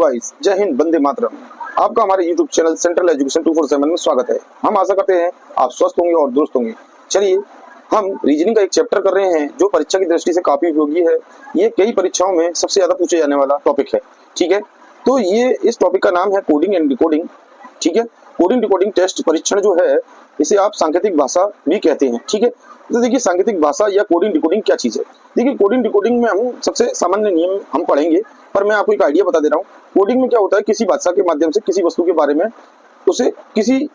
Guys, जय हिंद, वंदे मातरम। आपका हमारे YouTube चैनल सेंट्रल एजुकेशन 247 में स्वागत है। हम आशा करते हैं आप स्वस्थ होंगे और दुरुस्त होंगे। चलिए, हम रीजनिंग का एक चैप्टर कर रहे हैं जो परीक्षा की दृष्टि से काफी उपयोगी है। ये कई परीक्षाओं में सबसे ज्यादा पूछे जाने वाला टॉपिक है। ठीक है, तो ये इस टॉपिक का नाम है कोडिंग एंड डिकोडिंग। ठीक है, कोडिंग डिकोडिंग टेस्ट परीक्षण जो है इसे आप सांकेतिक भाषा भी कहते हैं। ठीक है, तो देखिए सांकेतिक भाषा या कोडिंग डिकोडिंग क्या चीज है। देखिए कोडिंग डिकोडिंग में हम सबसे सामान्य नियम हम पढ़ेंगे, पर मैं आपको एक आइडिया बता दे रहा हूँ। कोडिंग में क्या होता है, किसी भाषा के माध्यम से किसी वस्तु के बारे में उसे किसी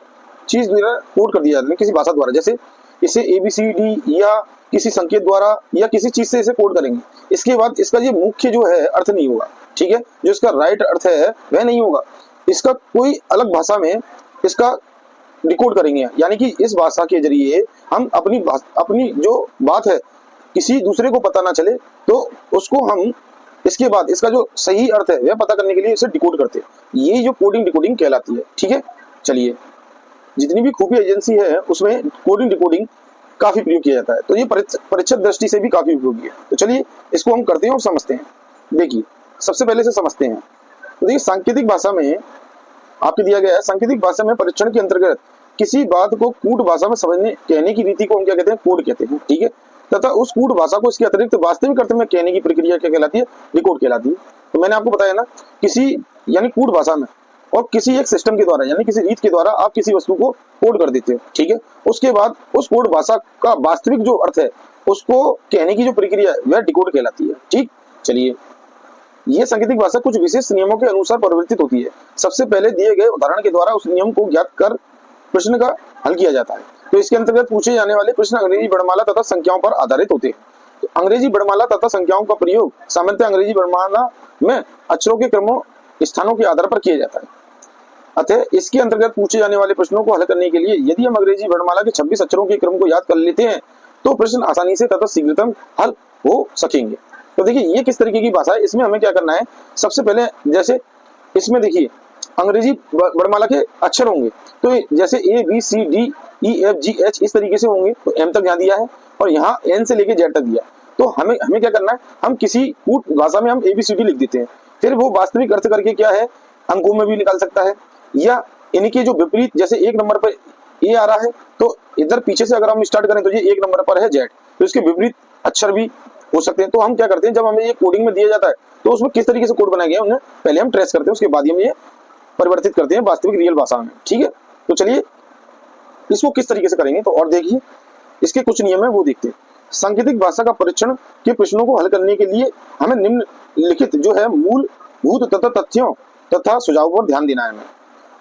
चीज द्वारा कोड कर दिया जाता है, किसी भाषा द्वारा। जैसे इसे ABCD या किसी संकेत द्वारा या किसी चीज से इसे कोड करेंगे। इसके बाद इसका ये मुख्य जो है अर्थ नहीं होगा। ठीक है, जो इसका राइट अर्थ है वह नहीं होगा, इसका कोई अलग भाषा में इसका डिकोड करेंगे। यानी कि इस भाषा के जरिए हम अपनी जो बात है किसी दूसरे को पता ना चले, तो उसको हम इसके बाद इसका जो सही अर्थ है वह पता करने के लिए इसे डिकोड करते हैं। ये जो कोडिंग डिकोडिंग कहलाती है। ठीक है, चलिए, जितनी भी खुफिया एजेंसी है उसमें कोडिंग डिकोडिंग काफी प्रयोग किया जाता है, तो ये परीक्षा दृष्टि से भी काफी उपयोगी है। तो चलिए इसको हम करते हैं और समझते हैं। देखिए, सबसे पहले से समझते हैं। तो देखिए सांकेतिक भाषा में आपको दिया गया है, सांकेतिक भाषा में परीक्षण के अंतर्गत किसी बात को कूट भाषा में समझने कहने की रीति को हम क्या कहते हैं, कोड कहते हैं। ठीक है, तथा उस कूट भाषा को इसके अतिरिक्त वास्तविक अर्थ में कहने की प्रक्रिया क्या कहलाती है, डिकोड कहलाती है। तो मैंने आपको बताया ना, किसी यानी कूट भाषा में और किसी एक सिस्टम के द्वारा यानी किसी रीत के द्वारा आप किसी वस्तु को कोड कर देते हो। ठीक है, उसके बाद उस कोड भाषा का वास्तविक जो अर्थ है उसको कहने की जो प्रक्रिया है वह डिकोड कहलाती है। ठीक, चलिए, यह सांकेतिक भाषा कुछ विशेष नियमों के अनुसार परिवर्तित होती है। सबसे पहले दिए गए उदाहरण के द्वारा उस नियम को ज्ञात कर प्रश्न का हल किया जाता है। तो इसके अंतर्गत पूछे जाने वाले प्रश्न अंग्रेजी वर्णमाला तथा संख्याओं पर आधारित होते हैं। तो अंग्रेजी वर्णमाला तथा संख्याओं का प्रयोग सामान्यतः अंग्रेजी वर्णमाला में अक्षरों के क्रमों स्थानों के आधार पर किया जाता है। अतः इसके अंतर्गत पूछे जाने वाले प्रश्नों को हल करने के लिए यदि हम अंग्रेजी वर्णमाला के 26 अक्षरों के क्रम को याद कर लेते हैं तो प्रश्न आसानी से तथा शीघ्रतम हल हो सकेंगे। तो देखिए ये किस तरीके की भाषा है, इसमें हमें क्या करना है। सबसे पहले जैसे इसमें देखिए अंग्रेजी वर्णमाला के अक्षर होंगे, तो जैसे ABCDEFGH इस तरीके से होंगे। तो M तक यहाँ दिया है और यहाँ N से लेके Z तक दिया। तो हमें क्या करना है, हम किसी कूट भाषा में हम ABCD लिख देते हैं, फिर वो वास्तविक अर्थ करके क्या है अंकों में भी निकाल सकता है, या इनके जो विपरीत, जैसे एक नंबर पर A आ रहा है तो इधर पीछे से अगर हम स्टार्ट करें तो ये एक नंबर पर है Z, तो इसके विपरीत अक्षर भी हो सकते हैं। तो हम क्या करते हैं, जब हमें ये कोडिंग में दिया जाता है तो उसमें किस तरीके से कोड बनाया गया उन्हें पहले हम ट्रेस करते हैं, उसके बाद हम ये परिवर्तित करते हैं वास्तविक रियल भाषा में। ठीक है, तो चलिए इसको किस तरीके से करेंगे तो और देखिए इसके कुछ नियम है वो देखते हैं। सांकेतिक भाषा का परीक्षण के प्रश्नों को हल करने के लिए हमें निम्नलिखित जो है मूलभूत तथा तथ्यों तथा सुझावों पर ध्यान देना है हमें।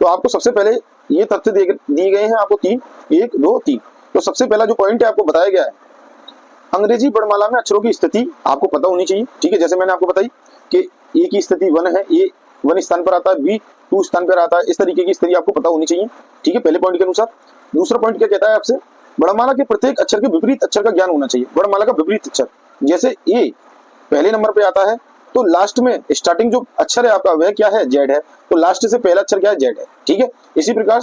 तो आपको सबसे पहले ये तथ्य दिए गए हैं आपको 3, 1, 2, 3। तो सबसे पहला जो पॉइंट है आपको बताया गया है, अंग्रेजी वर्णमाला में अक्षरों की स्थिति आपको पता होनी चाहिए। ठीक है, जैसे मैंने आपको बताई कि A की स्थिति 1 है, A 1 स्थान पर आता है, B 2 स्थान पर आता है, इस तरीके की स्थिति आपको पता होनी चाहिए। ठीक है, पहले पॉइंट के अनुसार। दूसरा पॉइंट क्या कहता है आपसे, वर्णमाला के प्रत्येक अक्षर के विपरीत अक्षर का ज्ञान होना चाहिए। वर्णमाला का विपरीत अक्षर, जैसे A पहले नंबर पे आता है तो लास्ट में स्टार्टिंग जो अक्षर है आपका वह क्या है, Z है, तो लास्ट से पहला अक्षर क्या है, Z है। ठीक है, इसी प्रकार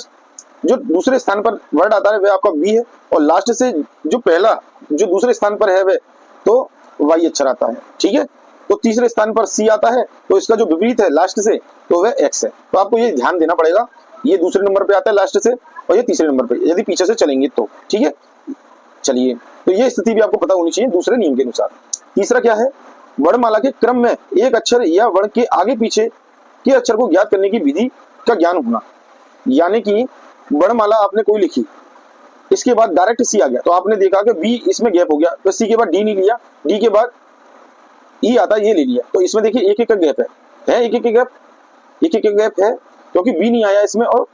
जो दूसरे स्थान पर वर्ड आता है वह आपका V है, और लास्ट से जो पहला जो दूसरे स्थान पर है वह तो Y अक्षर आता है। ठीक है, तो तीसरे स्थान पर C आता है तो इसका जो विपरीत है लास्ट से तो वह X है। तो आपको ये ध्यान देना पड़ेगा, ये दूसरे नंबर पे आता है लास्ट से और ये तीसरे नंबर पे यदि पीछे से चलेंगे तो। ठीक है, चलिए, तो ये स्थिति भी आपको पता होनी चाहिए दूसरे नियम के अनुसार। तीसरा क्या है, वर्णमाला के क्रम में एक अक्षर या वर्ण के आगे पीछे के अक्षर को ज्ञात करने की विधि का ज्ञान होना। यानी कि वर्णमाला आपने कोई लिखी, इसके बाद डायरेक्ट C आ गया तो आपने देखा कि B इसमें गैप हो गया, तो C के बाद D नहीं लिया, D के बाद E आता ये ले लिया। तो इसमें देखिए एक एक का गैप है, एक एक गैप है, क्योंकि B नहीं आया इसमें और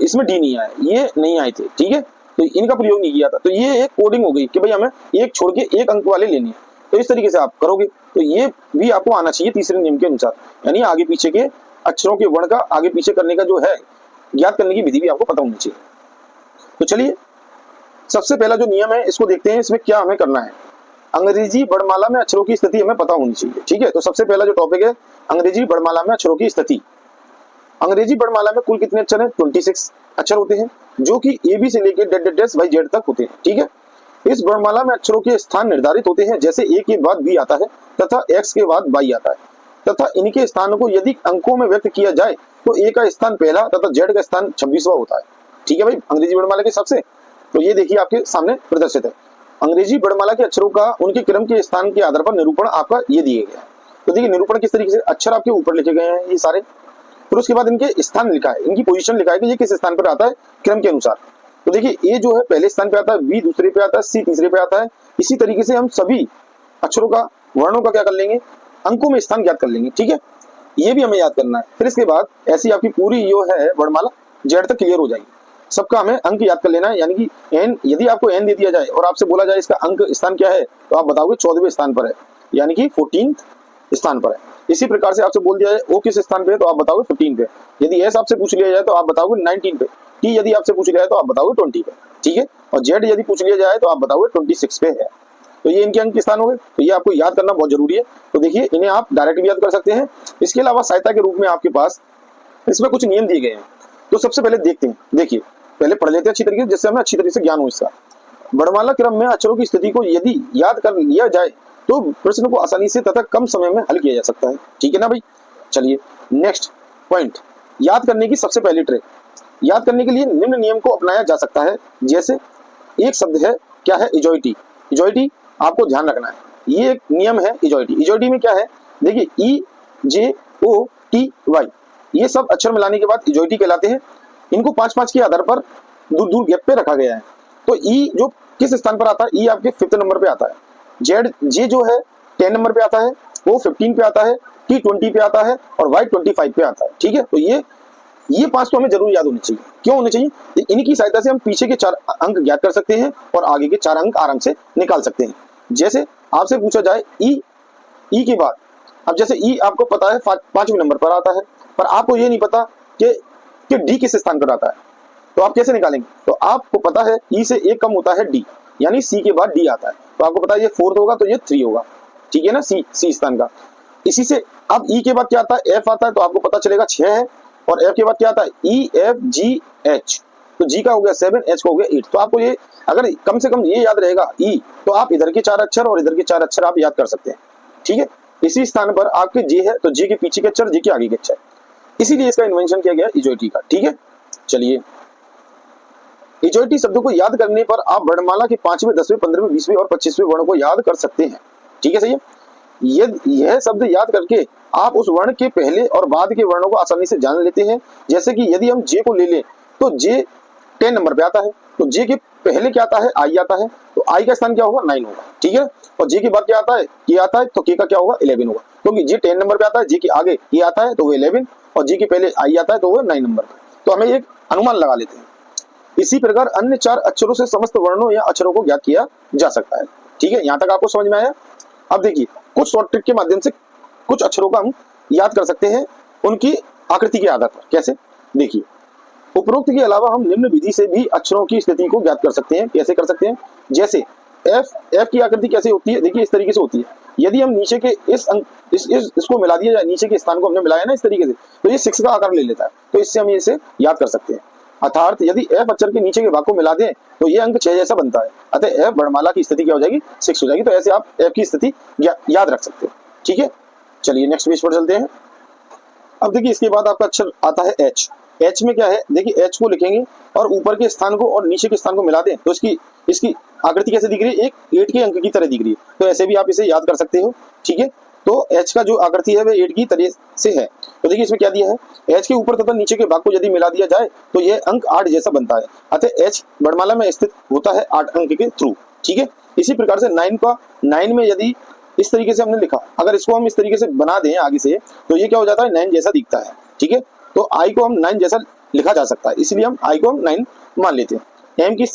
इसमें D नहीं आया, ये नहीं आए थे। ठीक है, तो इनका प्रयोग नहीं किया था। तो ये एक कोडिंग हो गई कि भाई हमें एक छोड़ के एक अंक वाले लेने हैं। तो इस तरीके से आप करोगे तो ये भी आपको आना चाहिए तीसरे नियम के अनुसार, यानी आगे पीछे के अक्षरों के वर्ण का आगे पीछे करने का जो है ज्ञात करने की विधि भी आपको पता होनी चाहिए। तो चलिए सबसे पहला जो नियम है इसको देखते हैं, इसमें क्या हमें करना है। अंग्रेजी वर्णमाला में अक्षरों की स्थिति हमें पता होनी चाहिए। ठीक है, तो सबसे पहला जो टॉपिक है अंग्रेजी वर्णमाला में अक्षरों की स्थिति। अंग्रेजी वर्णमाला में कुल कितने अक्षर हैं, 26 अक्षर होते हैं, जो कि AB से लेकर Z तक होते हैं। ठीक है, इस वर्णमाला में अक्षरों के स्थान निर्धारित होते हैं, जैसे A के बाद B आता है तथा X के बाद Y आता है तथा इनके स्थानों को यदि अंकों में व्यक्त किया जाए तो ए का स्थान पहला तथा जेड का स्थान 26वां होता है। ठीक है भाई, अंग्रेजी वर्णमाला के हिसाब से। तो ये देखिए आपके सामने प्रदर्शित है। अंग्रेजी वर्णमाला के अक्षरों का उनके क्रम के स्थान के आधार पर निरूपण आपका ये दिए गया है। तो देखिए निरूपण किस तरीके से, अक्षर आपके ऊपर लिखे गए हैं ये सारे, फिर उसके बाद इनके स्थान लिखा है, इनकी पोजीशन लिखा है कि ये किस स्थान पर आता है क्रम के अनुसार। तो देखिए ए जो है पहले स्थान पे आता है, बी दूसरे पे आता है, सी तीसरे पे आता है। इसी तरीके से हम सभी अक्षरों का, वर्णों का क्या कर लेंगे, अंकों में स्थान ज्ञात कर लेंगे। ठीक है, ये भी हमें याद करना है। फिर इसके बाद ऐसी आपकी पूरी जो है वर्णमाला जेड तक क्लियर हो जाएगी। सबका हमें अंक याद कर लेना है, यानी कि एन, यदि आपको एन दे दिया जाए और आपसे बोला जाए इसका अंक स्थान क्या है, तो आप बताओगे 14वें स्थान पर है, यानी कि 14th स्थान पर है। इसी प्रकार से आपसे बोल दिया जाए ओ किस स्थान पे है, तो आप बताओगे 15 पे। यदि एस आपसे पूछ लिया जाए तो आप बताओगे 19 पे। टी यदि आपसे पूछ लिया जाए तो आप बताओगे 20 पे। ठीक है, और जेड यदि पूछ लिया जाए तो आप बताओगे 26 पे है। तो ये इनके अंक स्थान हो गए। तो ये आपको याद करना बहुत जरूरी है। तो देखिए इन्हें आप डायरेक्ट भी याद कर सकते हैं। इसके अलावा सहायता के रूप में आपके पास इसमें कुछ नियम दिए गए हैं। तो सबसे पहले देखते हैं, देखिए पहले पढ़ लेते हैं अच्छी तरीके से, जिससे हमें अच्छी तरीके से ज्ञान हो इसका। वर्णमाला क्रम में अक्षरों की स्थिति को यदि याद कर लिया जाए तो प्रश्न को आसानी से तथा कम समय में हल किया जा सकता है। ठीक है ना भाई। चलिए नेक्स्ट पॉइंट, याद करने की सबसे पहली ट्रिक। याद करने के लिए निम्न नियम को अपनाया जा सकता है। जैसे एक शब्द है, क्या है, इजोइटी। इजोइटी आपको ध्यान रखना है, ये एक नियम है इजोइटी। इजोइटी में क्या है, देखिए ई जे ओ टी वाई, ये सब अक्षर मिलाने के बाद इजोइटी कहलाते हैं। इनको 5-5 के आधार पर दूर दूर गैप पे रखा गया है। तो ई जो किस स्थान पर आता है, ई आपके 5th नंबर पे आता है। जेड जे जो है 10 नंबर पे आता है, वो 15 पे आता है, टी 20 पे आता है और वाई 25 पे आता है। ठीक है, तो ये 5 तो हमें जरूर याद होने चाहिए। क्यों होने चाहिए, इन्हीं की सहायता से हम पीछे के 4 अंक ज्ञात कर सकते हैं और आगे के 4 अंक आराम से निकाल सकते हैं। जैसे आपसे पूछा जाए ई के बाद, अब जैसे ई आपको पता है 5वें नंबर पर आता है, पर आपको ये नहीं पता कि डी किस स्थान पर आता है, तो आप कैसे निकालेंगे। तो आपको पता है ई से एक कम होता है डी, यानी सी के बाद डी आता है, तो आपको पता है ये 4th होगा तो ये 3 होगा। ठीक है ना, सी स्थान का। इसी से अब ई के बाद क्या आता है, एफ आता है, तो आपको पता चलेगा 6 है, और एफ के बाद क्या आता है, ई एफ जी एच, तो जी का हो गया 7, एच का हो गया 8। तो आपको ये अगर कम से कम ये याद रहेगा ई, तो आप इधर के 4 अक्षर और इधर के 4 अक्षर आप याद कर सकते हैं। ठीक है, इसी स्थान पर आपके जे है, तो जे के पीछे के अक्षर, जे के आगे के अक्षर, इसीलिए इसका इन्वेंशन किया गया इजोइटी का। ठीक है, चलिए इजोइटी शब्दों को याद करने पर आप वर्णमाला के 5वें, 10वें, 15वें, 20वें और 25वें वर्ण को याद कर सकते हैं। ठीक है, सही है। यह शब्द याद करके आप उस वर्ण के पहले और बाद के वर्णों को आसानी से जान लेते हैं। जैसे कि यदि हम जे को ले लें तो जे 10 नंबर पे आता है, तो जे के पहले क्या आता है, आई आता है, तो आई का स्थान क्या होगा, 9 होगा। ठीक है, और जे के बाद क्या आता है, के आता है, तो के का क्या होगा, 11 होगा, क्योंकि जे 10 नंबर पे आता है, जे के आगे के आता है तो वो 11, और जे के पहले आई आता है तो वो 9 नंबर पे। तो हमें एक अनुमान लगा लेते हैं। इसी प्रकार अन्य 4 अक्षरों से समस्त वर्णों या अक्षरों को ज्ञात किया जा सकता है। ठीक है, यहाँ तक आपको समझ में आया। अब देखिए कुछ शॉर्ट ट्रिक के माध्यम से कुछ अक्षरों का हम याद कर सकते हैं उनकी आकृति के आधार पर। कैसे, देखिए उपरोक्त के अलावा हम निम्न विधि से भी अक्षरों की स्थिति को ज्ञात कर सकते हैं। कैसे कर सकते हैं, जैसे एफ की आकृति कैसे होती है, देखिए इस तरीके से होती है। यदि हम नीचे के इसको मिला दिया जाए, नीचे के स्थान को हमने मिलाया ना इस तरीके से, तो ये 6 का आकार ले लेता है। तो इससे हम इसे याद कर सकते हैं। अर्थात यदि एफ अक्षर के नीचे के भाग को मिला दें तो ये अंक 6 जैसा बनता है। अतः एफ वर्णमाला की स्थिति क्या हो जाएगी, 6 हो जाएगी। तो ऐसे आप एफ की स्थिति याद रख सकते हैं। ठीक है, चलिए नेक्स्ट पेज पर चलते हैं। अब देखिए इसके बाद आपका अक्षर आता है एच। एच में क्या है, देखिए एच को लिखेंगे और ऊपर के स्थान को और नीचे के स्थान को मिला दें तो इसकी आकृति कैसे दिख रही है, एक 8 के अंक की तरह दिख रही है। तो ऐसे भी आप इसे याद कर सकते हो। ठीक है, तो एच का जो आकृति है वह 8 की तरह से है। तो देखिए इसमें क्या दिया है, एच के ऊपर तथा नीचे के भाग को यदि मिला दिया जाए तो यह अंक 8 जैसा बनता है। अतः एच वर्णमाला में स्थित होता है 8 अंक के थ्रू। ठीक है, इसी प्रकार से 9 में यदि इस तरीके से हमने लिखा, अगर इसको हम इस तरीके से बना दें आगे से, तो ये क्या हो जाता है, 9 जैसा दिखता है। ठीक है, तो आई को हम 9 जैसा लिखा जा सकता है, इसलिए हम आई को हम 9 मान लेते हैं। एम की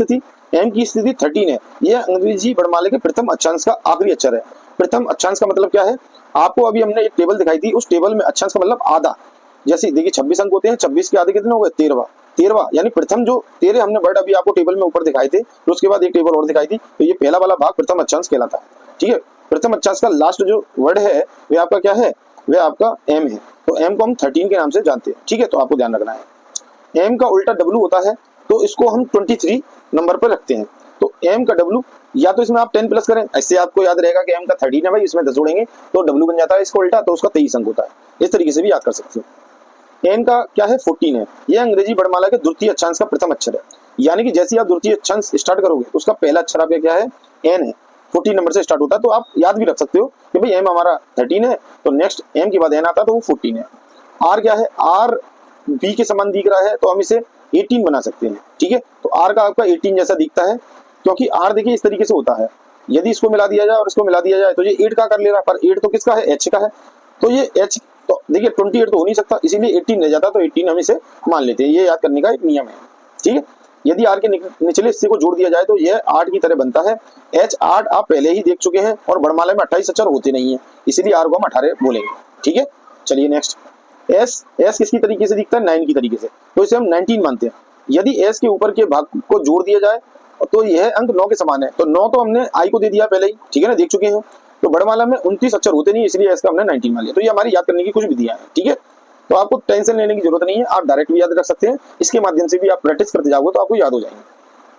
स्थिति 13 है। यह अंग्रेजी वर्णमाला के प्रथम अक्षांश का आखिरी अक्षर है। प्रथम अक्षांश का मतलब क्या है, आपको अभी हमने एक टेबल दिखाई थी, उस टेबल में अक्षांश का मतलब आधा। जैसे देखिए 26 अंक होते हैं, 26 के आधे कितने हो गए, 13वां, यानी प्रथम जो 13 हमने वर्ड अभी आपको टेबल में ऊपर दिखाए थे, तो उसके बाद एक टेबल और दिखाई थी, तो ये पहला वाला भाग प्रथम अक्षांश कहलाता है। ठीक है, प्रथम अक्षांश का लास्ट जो वर्ड है वह आपका क्या है, वह आपका एम है। तो एम को हम 13 के नाम से जानते हैं। ठीक है, तो आपको ध्यान रखना है। एम का उल्टा डब्ल्यू होता है, तो इसको हम 23 नंबर पर रखते हैं। तो m का w या तो इसमें आप 10 प्लस करें, इससे आपको याद रहेगा कि m का 13 है भाई, इसमें 10 जोड़ेंगे तो w बन जाता है इसका उल्टा, तो उसका 23 अंक होता है। इस तरीके से भी याद कर सकते हो। n का क्या है 14 है, यह अंग्रेजी वर्णमाला के द्वितीय अक्षांश का प्रथम अक्षर है, यानी कि जैसे आप द्वितीय अक्षांश स्टार्ट करोगे उसका पहला अक्षर आपका क्या है n है, 14 नंबर से स्टार्ट होता है। तो आप याद भी रख सकते हो कि भाई m हमारा 13 है तो नेक्स्ट m के बाद n आता है तो वो 14 है। r क्या है, r b के समान दिख रहा है तो हम इसे 18 बना सकते हैं, ठीक है। तो r का आपका 18 जैसा दिखता है, क्योंकि r देखिए इस तरीके से होता है, यदि इसको मिला दिया जाए और इसको मिला दिया जाए तो ये 8 का कर ले रहा है, पर 8 तो किसका है, h का है, तो ये h तो देखिए 28 तो हो नहीं सकता, इसीलिए 18 रह जाता, तो 18 हम इसे मान लेते हैं। ये याद करने का एक नियम है, ठीक है। यदि r के निचले हिस्से को जोड़ दिया जाए तो यह 8 की तरह बनता है। h 8 आप पहले ही देख चुके हैं और वर्णमाला में 28 अक्षर होते नहीं है, इसीलिए r को हम 18 बोलेंगे, ठीक है। चलिए नेक्स्ट, s किसकी तरीके से दिखता है, 9 की तरीके से, तो इसे हम 19 मानते हैं। यदि s के ऊपर के भाग को जोड़ दिया जाए तो यह अंक 9 के समान है, तो 9 तो हमने i को दे दिया पहले ही, ठीक है ना, देख चुके हैं। तो वर्णमाला में 29 अक्षर होते नहीं, इसलिए s का हमने 19 मान लिया। तो ये हमारी याद करने की कुछ विधियां हैं, ठीक है। तो आपको टेंशन लेने की जरूरत नहीं है, आप डायरेक्ट भी याद रख सकते हैं, इसके माध्यम से भी आप प्रैक्टिस करते जाओगे तो आपको याद हो जाएंगे।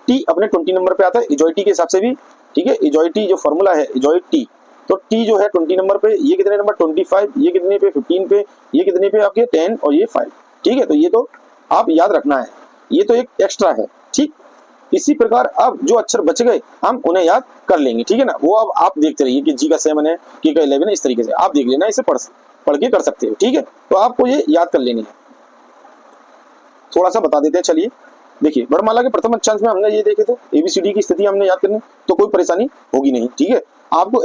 टी अपने 20 नंबर पे आता है इजॉइटी के हिसाब से भी, ठीक है। इजॉइटी जो फॉर्मूला है इजॉइट टी, तो टी जो है 20 नंबर पे, ये कितने नंबर 25, ये कितने पे 15 पे, ये कितने पे आपके 10 और ये 5, ठीक है। तो ये तो आप याद रखना है, ये तो एक एक्स्ट्रा है, ठीक। इसी प्रकार अब जो अक्षर बच गए हम उन्हें याद कर लेंगे, ठीक है ना। वो अब आप देखते रहिए कि जी का 7 है, के का 11 है, इस तरीके से आप देख लेना, इसे पढ़ के कर सकते हो, ठीक है। तो आपको ये याद कर लेनी है। थोड़ा सा बता देते हैं, चलिए देखिए, वर्णमाला के प्रथम अक्षांश में हमने ये देखे थे ABCD की स्थिति हमने याद करनी, तो कोई परेशानी होगी नहीं, ठीक है। आपको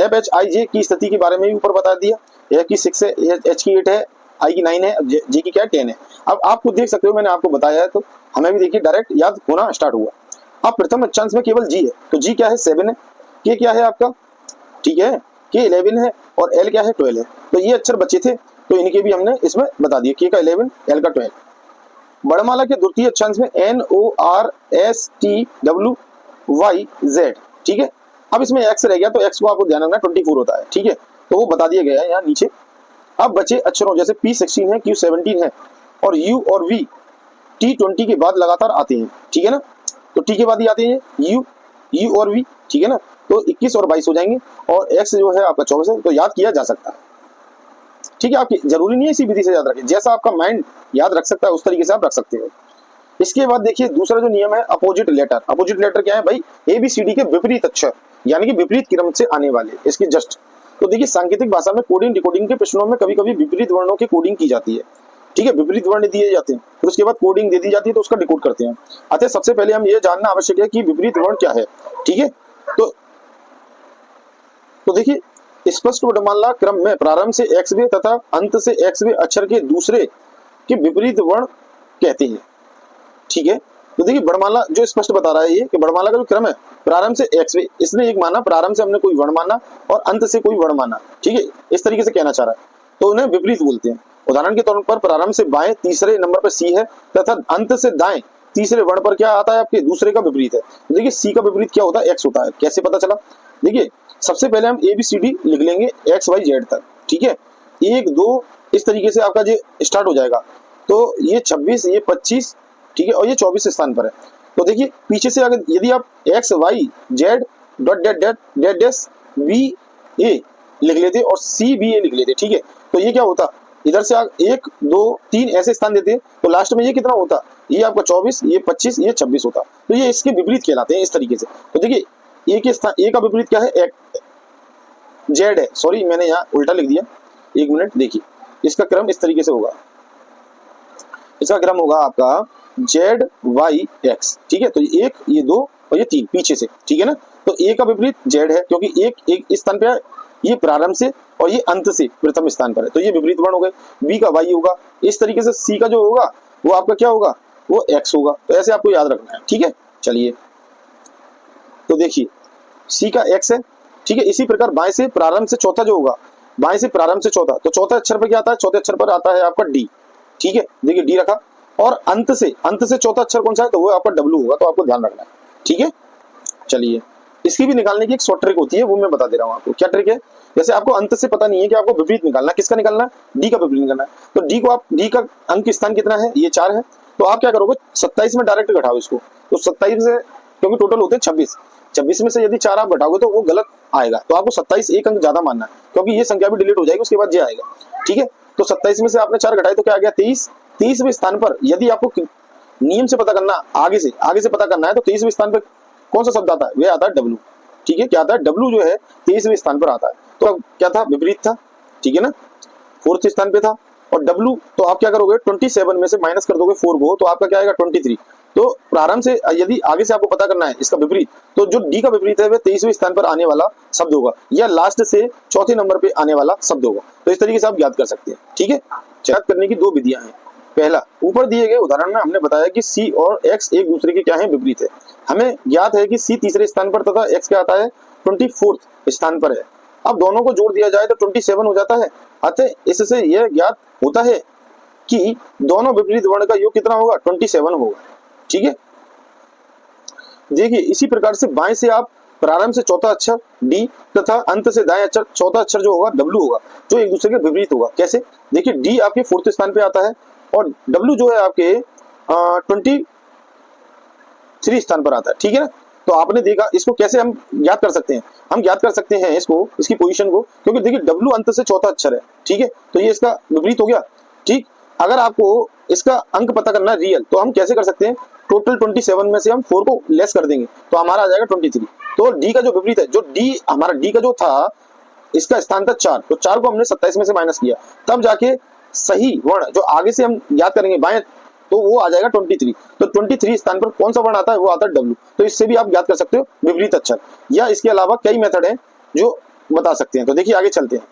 FHIJ की स्थिति के बारे में भी ऊपर बता दिया, F की 6 है, H की 8 है, I की 9 है, J की क्या है 10 है। अब आपको देख सकते हो, मैंने आपको बताया है, तो हमें भी देखिए डायरेक्ट याद होना स्टार्ट हुआ। अब प्रथम अक्षांश में केवल G है, तो G क्या है 7 है, K क्या है आपका, ठीक है, K 11 है और L क्या है 12 है। तो ये अक्षर बचे थे, तो इनके भी हमने इसमें बता दिए, K का 11, L का 12। वर्णमाला के द्वितीय अक्षांश में NORSTWYZ, ठीक है। अब इसमें X रह गया, तो X को आपको ध्यान रखना 24 होता है, ठीक है, तो वो बता दिया गया है यहाँ नीचे। अब बचे अक्षरों जैसे P16 है, Q17 है और U और V T20 के बाद लगातार आते हैं, ठीक है ना। तो T के बाद ही आते हैं U और V, ठीक है ना। तो 21 और 22 हो जाएंगे और X जो है आपका 24 है, तो याद किया जा सकता है, ठीक है। आपकी जरूरी नहीं है इसी विधि से याद रखें, जैसा आपका माइंड याद रख सकता है उस तरीके से आप रख सकते हो। इसके बाद देखिए दूसरा जो नियम है अपोजिट लेटर। अपोजिट लेटर क्या है भाई, ABCD के विपरीत अक्षर, यानी कि विपरीत क्रम से आने वाले, इसके जस्ट। तो देखिए सांकेतिक भाषा में कोडिंग डिकोडिंग के प्रश्नों में कभी कभी विपरीत वर्णों की कोडिंग की जाती है, ठीक है। विपरीत वर्ण दिए जाते हैं, फिर उसके बाद कोडिंग दे दी जाती है, तो उसका डिकोड करते हैं। अतः सबसे पहले हम ये जानना आवश्यक है कि विपरीत वर्ण क्या है, ठीक है। तो देखिए स्पष्ट वर्णमाला क्रम में प्रारंभ से XV तथा अंत से XV अक्षर के दूसरे के विपरीत वर्ण कहते हैं, ठीक है। तो देखिए वर्णमाला जो स्पष्ट बता रहा है ये कि वर्णमाला का जो क्रम है प्रारंभ से XV, इसने एक माना, प्रारंभ से हमने कोई वर्ण माना और अंत से कोई वर्ण माना, ठीक है, इस तरीके से कहना चाह रहा है, तो उन्हें विपरीत बोलते हैं। उदाहरण के तौर पर प्रारंभ से बाएं तीसरे नंबर पर C है तथा अंत से दाएं तीसरे वर्ण पर क्या आता है आपके दूसरे का विपरीत है। तो देखिए C का विपरीत क्या होता है, X होता है। कैसे पता चला, देखिए सबसे पहले हम ABCD लिख लेंगे XYZ तक, ठीक है, 1 2 इस तरीके से आपका जो स्टार्ट हो जाएगा। तो ये 26, ये 25, ठीक है, और ये 24 स्थान पर है। तो देखिए पीछे से अगर यदि आप XYZ dot date dash BA लिख लेते और CBA लिख लेते, ठीक है, तो ये क्या होता, इधर से 1 2 3 ऐसे स्थान देते, तो लास्ट में ये कितना होता, ये आपका 24, ये 25, ये 26 होता। तो ये इसके विपरीत कहलाते हैं इस तरीके से। तो देखिए ए के स्थान, ए का विपरीत क्या है, जेड है, सॉरी मैंने यहाँ उल्टा लिख दिया, 1 मिनट। देखिए इसका क्रम इस तरीके से होगा, इसका क्रम होगा आपका ZYX, ठीक है। तो ये 1, ये 2 और ये 3 पीछे से, ठीक है ना। तो ए का विपरीत जेड है, क्योंकि एक इस स्थान पे है, ये प्रारंभ से और ये अंत से प्रथम स्थान पर है, तो ये विपरीत वर्ण हो गए। बी का वाई होगा, इस तरीके से सी का जो होगा वो आपका क्या होगा, वो एक्स होगा। तो ऐसे आपको याद रखना है, ठीक है। चलिए तो देखिए सी का एक्स है, ठीक है। इसी प्रकार बाएं से प्रारंभ से चौथा जो होगा, बाएं से प्रारंभ से चौथा, तो चौथे अक्षर पर क्या आता है, चौथे अक्षर पर आता है आपका डी, ठीक है। देखिए डी रखा, और अंत से चौथा अक्षर कौन सा है, तो वो आपका डब्ल्यू होगा, तो आपको ध्यान रखना है, ठीक है। चलिए इसकी भी निकालने की एक शॉर्ट ट्रिक होती है, वो मैं बता दे रहा हूँ आपको। क्या ट्रिक है, जैसे आपको अंत से पता नहीं है कि आपको विपरीत निकालना, किसका निकालना है, डी का विपरीत निकालना है। तो डी को आप, डी का अंक स्थान कितना है, ये 4 है, तो आप क्या करोगे 27 में डायरेक्ट घटाओ इसको, तो 27 से क्योंकि टोटल होते हैं 26। 26 में से यदि 4 आप घटाओगे तो वो गलत आएगा, तो आपको 27 एक अंक ज्यादा मानना है, क्योंकि ये संख्या भी डिलीट हो जाएगी, उसके बाद जे आएगा। ठीक है, तो 27 में से आपने 4 घटाए तो क्या आ गया 23। 23वें स्थान पर यदि आपको नियम से पता करना, आगे से पता करना है, तो 23वें स्थान पर कौन सा शब्द आता है, वह आता है डब्ल्यू। ठीक है, क्या आता है, डब्ल्यू जो है 23वें स्थान पर आता है। तो अब क्या था, विपरीत था। ठीक है ना, 4th स्थान पे था, और डब्ल्यू तो आप क्या करोगे 27 में से माइनस कर दोगे 4 को, तो आपका क्या आएगा 23। तो प्रारंभ से यदि आगे से आपको पता करना है इसका विपरीत, तो जो डी का विपरीत है वह 23वें स्थान पर आने वाला शब्द होगा, या लास्ट से चौथे नंबर पे आने वाला शब्द होगा। तो इस तरीके से आप याद कर सकते हैं। ठीक है, याद करने की 2 विधियां हैं। पहला, ऊपर दिए गए उदाहरण में हमने बताया कि सी और एक्स एक दूसरे के क्या है, विपरीत है। हमें ज्ञात है कि सी तीसरे स्थान पर तथा एक्स क्या आता है 24th स्थान पर है। अब दोनों को जोड़ दिया जाए तो 27 हो जाता है। अतः इससे यह ज्ञात होता है कि दोनों विपरीत वर्ण का योग कितना होगा, 27 होगा। ठीक है, देखिए इसी प्रकार से बाएं से आप प्रारंभ से चौथा अक्षर डी तथा अंत से दाएं अक्षर चौथा अक्षर जो होगा डब्ल्यू होगा, जो एक दूसरे के विपरीत होगा। कैसे, देखिए डी आपके 4th स्थान पे आता है और डब्ल्यू जो है आपके 23 स्थान पर आता है। ठीक है ना, तो आपने देखा इसको कैसे हम याद कर सकते हैं, हम याद कर सकते हैं इसको, इसकी पोजीशन को, क्योंकि देखिए डब्ल्यू अंत से चौथा अक्षर है। ठीक है, तो ये इसका विपरीत हो गया। ठीक, अगर आपको इसका अंक पता करना है रियल, तो हम कैसे कर सकते हैं, टोटल 27 में से हम 4 को लेस कर देंगे तो हमारा आ जाएगा 23। तो डी का जो विपरीत है, जो डी हमारा डी का जो था, इसका स्थान था 4, तो 4 को हमने 27 में से माइनस किया, तब जाके सही वर्ण जो आगे से हम याद करेंगे बाएं, तो वो आ जाएगा 23। तो 23 स्थान पर कौन सा वर्ण आता है, वो आता है डब्ल्यू। तो इससे भी आप याद कर सकते हो विपरीत अक्षर, या इसके अलावा कई मेथड हैं जो बता सकते हैं। तो देखिए आगे चलते हैं।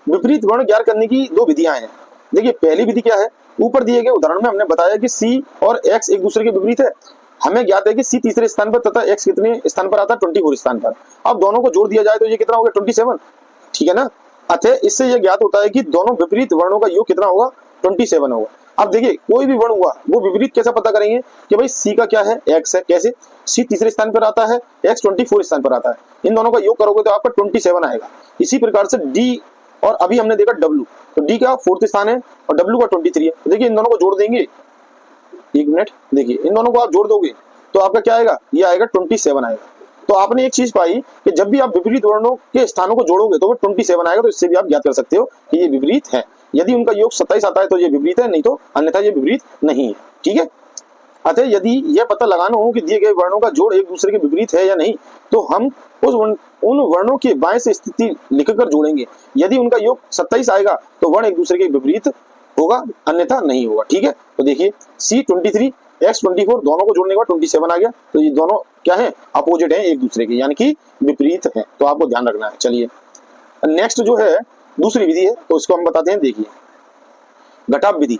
विपरीत वर्ण ज्ञात करने की 2 विधियां हैं। देखिए पहली विधि क्या है, ऊपर दिए गए उदाहरण में हमने बताया कि सी और एक्स एक दूसरे के विपरीत है। हमें ज्ञात है कि सी तीसरे स्थान पर तथा एक्स कितने स्थान पर आता है, 24 स्थान पर। अब दोनों को जोड़ दिया जाए तो ये कितना होगा, 27। ठीक है ना, अतः इससे यह ज्ञात होता है कि दोनों विपरीत वर्णों का योग कितना होगा, 27 होगा। अब देखिए कोई भी वर्ण हुआ वो विपरीत कैसे पता करेंगे कि भाई सी का क्या है, एक्स है। कैसे, सी तीसरे स्थान पर आता है, एक्स 24 स्थान पर आता है, इन दोनों का योग करोगे तो आपका 27 आएगा। इसी प्रकार से डी, और अभी हमने देखा डब्ल्यू, तो डी का 4th स्थान है और डब्ल्यू का 23 है। तो देखिए इन दोनों को जोड़ देंगे, एक मिनट, देखिए इन दोनों को आप जोड़ दोगे तो आपका क्या आएगा, ये आएगा 27 आएगा। तो आपने एक चीज पाई कि जब भी आप विपरीत वर्णों के स्थानों को जोड़ोगे तो वो 27 आएगा। तो इससे भी आप ज्ञात कर सकते हो कि ये विपरीत है। यदि उनका योग 27 आता है तो ये विपरीत है, नहीं तो अन्यथा ये विपरीत नहीं है। ठीक है, अतः यदि यह पता लगाना हो कि दिए गए वर्णों का जोड़ एक दूसरे के विपरीत है या नहीं, तो हम उन वर्णों के बाएं से स्थिति लिखकर जोड़ेंगे। यदि उनका योग 27 आएगा तो वर्ण एक दूसरे के विपरीत होगा, अन्यथा नहीं होगा। ठीक है, तो देखिए सी 23 एक्स 24 दोनों को जोड़ने के बाद 27 आ गया। तो ये दोनों क्या है, अपोजिट है एक दूसरे के, यानी कि विपरीत है। तो आपको ध्यान रखना है। चलिए नेक्स्ट जो है दूसरी विधि है, तो इसको हम बताते हैं। देखिए घटाव विधि,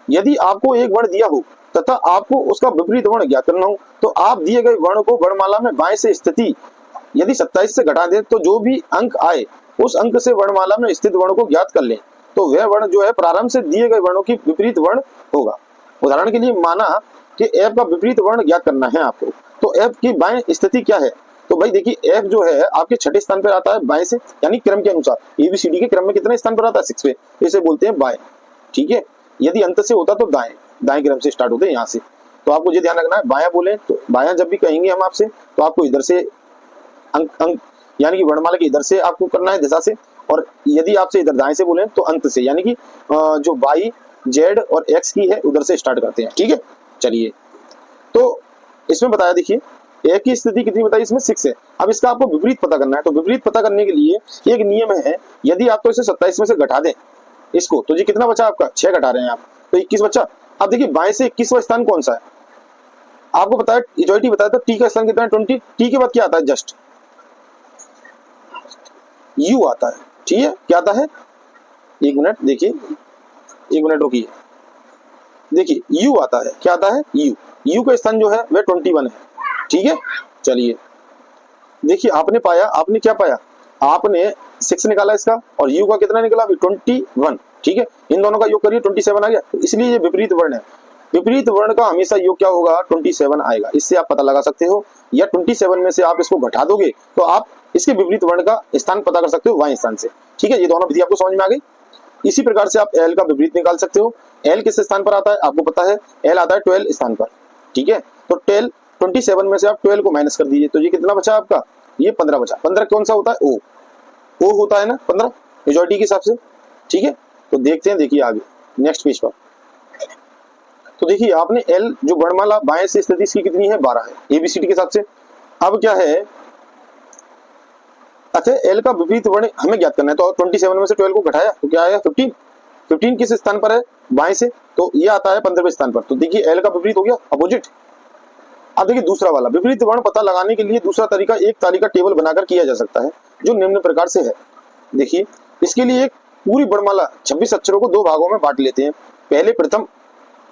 यदि आपको एक वर्ण दिया हो तथा आपको उसका विपरीत वर्ण ज्ञात करना हो, तो आप दिए गए वर्ण को वर्णमाला में बाएं से स्थिति यदि 27 से घटा दें तो जो भी अंक आए उस अंक से वर्णमाला में स्थित वर्ण को ज्ञात कर लें, तो वह वर्ण जो है प्रारंभ से दिए गए वर्णों की विपरीत वर्ण होगा। उदाहरण के लिए माना कि एफ का विपरीत वर्ण ज्ञात करना है आपको, तो एफ की बाएं स्थिति क्या है, तो भाई देखिए एफ जो है आपके 6ठे स्थान पर आता है बाएं से, यानी क्रम के अनुसार एबीसीडी के क्रम में कितने स्थान पर आता है, 6 पे, इसे बोलते हैं बाएं। ठीक है, यदि अंत से होता तो दाएं, दाएं क्रम से स्टार्ट होते हैं यहाँ से। तो आपको ये ध्यान रखना है, बायां बोले तो बायां जब भी कहेंगे हम आपसे तो आपको इधर से अंक यानी कि वर्णमाला के इधर से आपको करना है दिशा से, और यदि आपसे इधर दाएं से बोले तो अंत से, यानी कि जो वाई जेड और एक्स की है उधर से स्टार्ट करते हैं। ठीक है, चलिए तो इसमें बताया, देखिए ए की स्थिति कितनी बताई, इसमें 6 है। अब इसका आपको विपरीत पता करना है, तो विपरीत पता करने के लिए एक नियम है, यदि आप तो इसे 27 में से घटा दें इसको, तो ये कितना बचा आपका, 6 घटा रहे हैं आप, तो 21 बचा। अब देखिए बाएं से 21वां स्थान कौन सा है, आपको बताया इजॉइटी बताया, तो टी का स्थान कितना है, 20। टी के बाद क्या आता है, जस्ट यू आता है। ठीक है, क्या आता है, एक मिनट देखिए, एक मिनट रुकिए, देखिए यू आता है, क्या आता है, यू। यू का स्थान जो है वह 21 है। ठीक है, चलिए देखिए आपने पाया, आपने क्या पाया, आपने 6 निकाला इसका, और यू का कितना निकला, 21। ठीक है, इन दोनों का योग करिए 27 आ गया। तो इसलिए ये विपरीत वर्ण है। विपरीत वर्ण का हमेशा योग क्या होगा, 27 आएगा। इससे आप पता लगा सकते हो, या 27 में से आप इसको घटा दोगे तो आप इसके विपरीत वर्ण का स्थान पता कर सकते हो वाई स्थान से। ठीक है, ये दोनों विधि आपको समझ में आ गई। इसी प्रकार से आप एल का विपरीत निकाल सकते हो। एल किस स्थान पर आता है, आपको पता है, एल आता है 12 स्थान पर। ठीक है, तो 27 में से आप 12 को माइनस कर दीजिए, तो ये कितना बचा आपका, ये 15 बचा। 15 कौन सा होता है, ओ होता है ना 15 मेजॉरिटी के हिसाब से, ठीक है। तो देखते हैं, देखिए आगे नेक्स्ट पेज पर। तो देखिए आपने एल जो वर्णमाला बाएं से स्थिति इसकी कितनी है, 12 है एबीसीडी के हिसाब से। अब क्या है, अच्छा एल का विपरीत वर्ण हमें ज्ञात करना है, तो 27 में से 12 को घटाया तो क्या आया 15। 15 किस स्थान पर है, बाएं से, तो ये आता है 15वें स्थान पर। तो देखिए एल का विपरीत हो गया अपोजिट। अब देखिए दूसरा वाला विपरीत वर्ण पता लगाने के लिए दूसरा तरीका एक तालिका टेबल बनाकर किया जा सकता है, जो निम्न प्रकार से है। देखिए इसके लिए एक पूरी वर्णमाला 26 अक्षरों को दो भागों में बांट लेते हैं। पहले प्रथम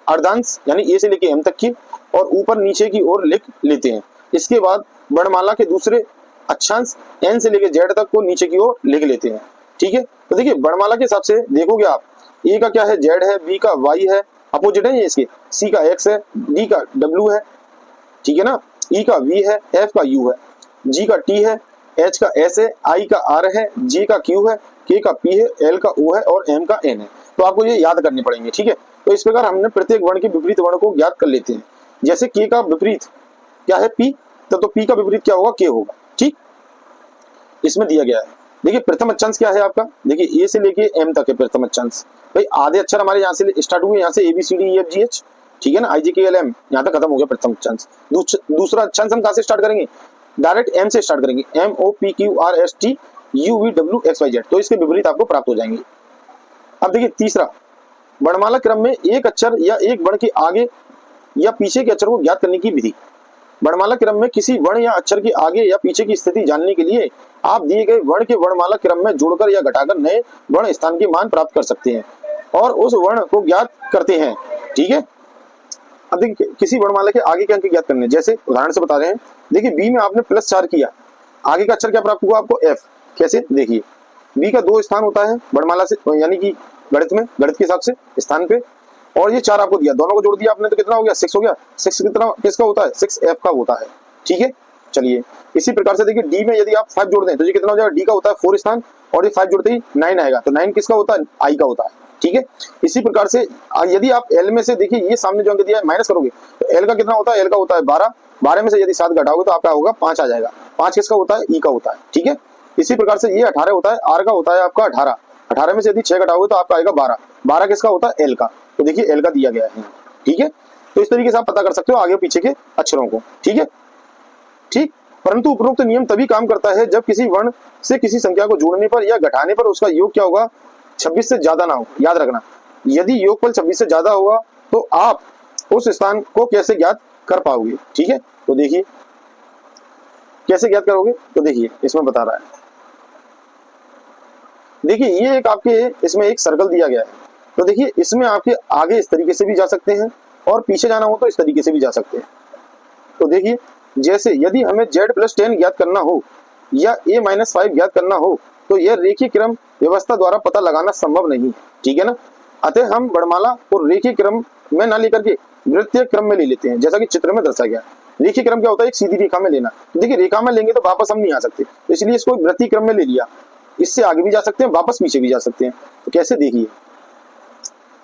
अर्धांश यानी ए से लेके एम तक की और ऊपर नीचे की ओर लिख लेते हैं। इसके बाद वर्णमाला के दूसरे अक्षांश एन से लेके जेड तक को नीचे की ओर लिख लेते हैं, ठीक है। तो देखिए वर्णमाला के हिसाब से देखोगे आप, ए का क्या है, जेड है, बी का वाई है, अपोजिट है ये इसके, सी का एक्स है, डी का डब्ल्यू है, ठीक है ना, ई का वी है, एफ का यू है, जी का टी है, एच का एस है, आई का आर है, जे का क्यू है, के का पी है, एल का ओ है और एम का एन है। तो आपको ये याद करने पड़ेंगे, ठीक है। तो इस प्रकार हमने प्रत्येक वर्ण के विपरीत वर्ण को ज्ञात कर लेते हैं। जैसे के का विपरीत क्या है, पी, तो पी का विपरीत क्या होगा, के होगा, ठीक। इसमें दिया गया है। देखिए प्रथम अक्षांश क्या है आपका, देखिए ए से लेके एम तक है प्रथम अक्षांश। भाई आधे अक्षर हमारे यहाँ से स्टार्ट हुए, यहाँ से A B C D E F G H, ठीक है ना, आई जी के एल एम, यहाँ तक खत्म हो गया प्रथम अक्षांश। दूसरा अक्षांश हम कहाँ से स्टार्ट करेंगे, डायरेक्ट एम से स्टार्ट करेंगे, M O P Q R S T U V W X Y Z. तो इसके विपरीत आपको प्राप्त हो जाएंगे। अब देखिए तीसरा, वर्णमाला क्रम में एक अक्षर या एक वर्ण के आगे या पीछे के अक्षर को ज्ञात करने की विधि। वर्णमाला क्रम में किसी वर्ण या अक्षर के आगे या पीछे की स्थिति जानने के लिए आप दिए गए वर्ण के वर्णमाला क्रम में जोड़कर या घटाकर नए वर्ण स्थान के मान प्राप्त कर सकते हैं और उस वर्ण को ज्ञात करते हैं, ठीक है। अब देखिए किसी वर्णमाला के आगे के अंक ज्ञात करने, जैसे उदाहरण से बता रहे हैं। देखिए बी में आपने +4 किया, आगे का अक्षर क्या प्राप्त हुआ आपको, एफ। कैसे, देखिए बी का 2 स्थान होता है वर्णमाला से, यानी कि गणित में, गणित के हिसाब से स्थान पे, और ये 4 आपको दिया, दोनों को जोड़ दिया आपने तो कितना हो गया, 6 हो गया। 6 कितना किसका होता है, 6F का होता है, ठीक है। चलिए इसी प्रकार से देखिए डी में यदि आप 5 जोड़ दें तो ये कितना हो जाएगा, डी का होता है 4 स्थान और ये 5 जोड़ते ही 9 आएगा, तो 9 किसका होता है, आई का होता है, ठीक है। इसी प्रकार से यदि आप एल में से देखिए ये सामने जो अंक दिया है माइनस करोगे तो एल का कितना होता है, एल का होता है 12, 12 में से यदि 7 घटाओगे तो आपका होगा 5 आ जाएगा। 5 किसका होता है, ई का होता है, ठीक है। इसी प्रकार से ये 18 होता है, आर का होता है आपका 18, 18 में से यदि 6 घटाओगे तो आपका आएगा 12, 12 किसका होता है, एल का। तो देखिए एल का दिया गया है, ठीक है। तो इस तरीके से आप पता कर सकते हो आगे पीछे के अक्षरों को, ठीक है, ठीक। परंतु उपरोक्त नियम तभी काम करता है जब किसी वर्ण से किसी संख्या को जोड़ने पर या घटाने पर उसका योग क्या होगा, 26 से ज्यादा ना हो। याद रखना, यदि योगफल 26 से ज्यादा होगा तो आप उस स्थान को कैसे ज्ञात कर पाओगे, ठीक है। तो देखिए कैसे ज्ञात करोगे, तो देखिए इसमें बता रहा है। देखिए ये एक आपके इसमें एक सर्कल दिया गया है, तो देखिए इसमें आपके आगे इस तरीके से भी जा सकते हैं और पीछे जाना हो तो इस तरीके से भी जा सकते हैं। तो देखिए जैसे यदि हमें z+10 ज्ञात करना हो या a-5 ज्ञात करना हो तो यह रेखीय क्रम व्यवस्था द्वारा पता लगाना संभव नहीं, ठीक है ना। अतः हम वर्णमाला को रेखीय क्रम में न लेकर के वृत्तीय क्रम में ले लेते हैं, जैसा कि चित्र में दर्शाया गया। रेखीय क्रम क्या होता है, एक सीधी रेखा में लेना। देखिए रेखा में लेंगे तो वापस हम नहीं आ सकते, तो इसलिए इसको वृत्तीय क्रम में ले लिया। इससे आगे भी जा सकते हैं, वापस पीछे भी जा सकते हैं। तो कैसे, देखिए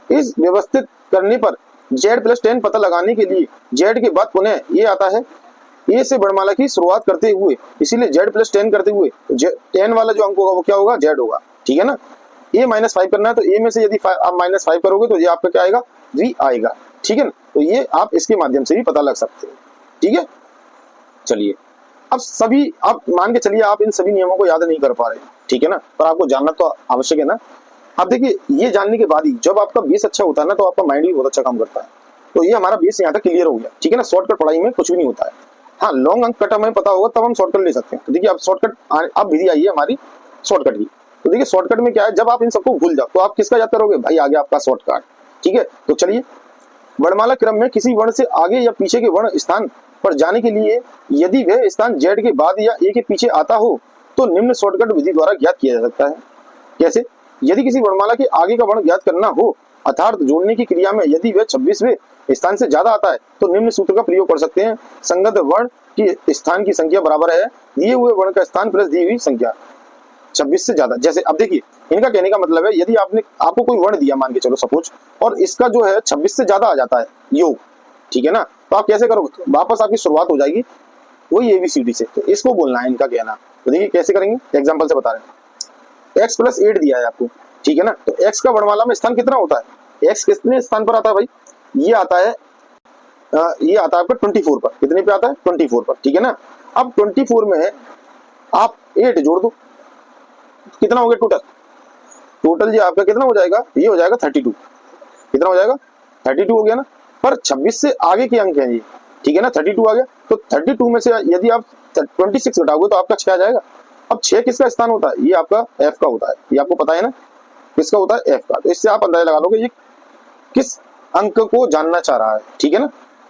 इस व्यवस्थित करने पर z+10 पता लगाने के लिए z के बाद पुनः ये आता है, ए से वर्णमाला की शुरुआत करते हुए, इसीलिए z+10 करते हुए 10 वाला जो अंक होगा वो क्या होगा, z होगा, ठीक है ना। a-5 करना है तो a में से यदि आप -5 करोगे तो ये आपका क्या आएगा, v आएगा, ठीक है ना। तो ये आप इसके माध्यम से भी पता लग सकते हैं, ठीक है। चलिए अब सभी, आप मान के चलिए आप इन सभी नियमों को याद नहीं कर पा रहे, ठीक है ना, पर आपको जानना तो आवश्यक है ना। अब देखिए ये जानने के बाद ही जब आपका बेस अच्छा होता है ना तो आपका माइंड भी बहुत अच्छा काम करता है। तो ये हमारा बेस यहाँ तक क्लियर हो गया, ठीक है ना। शॉर्टकट पढ़ाई में कुछ भी नहीं होता है। हाँ लॉन्ग अंक कट हमें पता होगा तब हम शॉर्टकट ले सकते हैं। तो देखिए अब शॉर्टकट अब विधि आई है हमारी शॉर्टकट की। तो देखिए शॉर्टकट में क्या है, जब आप इन सबको भूल जाओ तो आप किसका याद करोगे, भाई आगे आपका शॉर्टकट, ठीक है। तो चलिए वर्णमाला क्रम में किसी वर्ण से आगे या पीछे के वर्ण स्थान पर जाने के लिए यदि वह स्थान जेड के बाद या ए के पीछे आता हो तो निम्न शॉर्टकट विधि द्वारा ज्ञात किया जा सकता है। कैसे, यदि किसी वर्णमाला के आगे का वर्ण ज्ञात करना हो अर्थात जोड़ने की क्रिया में यदि वह 26वें स्थान से ज्यादा आता है तो निम्न सूत्र का प्रयोग कर सकते हैं। संगत वर्ण की स्थान की संख्या बराबर है दिए हुए वर्ण का स्थान प्लस दी हुई संख्या 26 से ज्यादा। जैसे अब देखिए इनका कहने का मतलब है यदि आपको कोई वर्ण दिया मान के चलो सपोज, और इसका जो है 26 से ज्यादा आ जाता है योग, ठीक है ना, तो आप कैसे करोगे, तो वापस आपकी शुरुआत हो जाएगी वही ABCD से। तो इसको बोलना है इनका कहना। तो देखिए कैसे करेंगे, एग्जाम्पल से बता रहे हैं। x + 8 दिया है आपको, ठीक है ना। तो x का वर्णमाला में स्थान कितना होता है, x कितने स्थान पर आता है भाई, ये आता है आपका 24 पर। कितने पे आता है, 24 पर, ठीक है ना। अब 24 में आप 8 जोड़ दो, कितना हो गया टोटल जी आपका कितना हो जाएगा, ये हो जाएगा 32। कितना हो जाएगा, 32 हो गया ना। पर 26 से आगे के अंक हैं ये, ठीक है ना। 32 आ गया, तो 32 में से यदि आप 26 घटाओगे तो आपका 6 आ जाएगा। अब 6 किसका स्थान होता है, ये आपका f का होता है, ये आपको पता है ना, किसका होता है, f का। तो इससे आप अंदाजा लगा लोगे ये किस अंक को जानना चाह रहा है, ठीक है ना।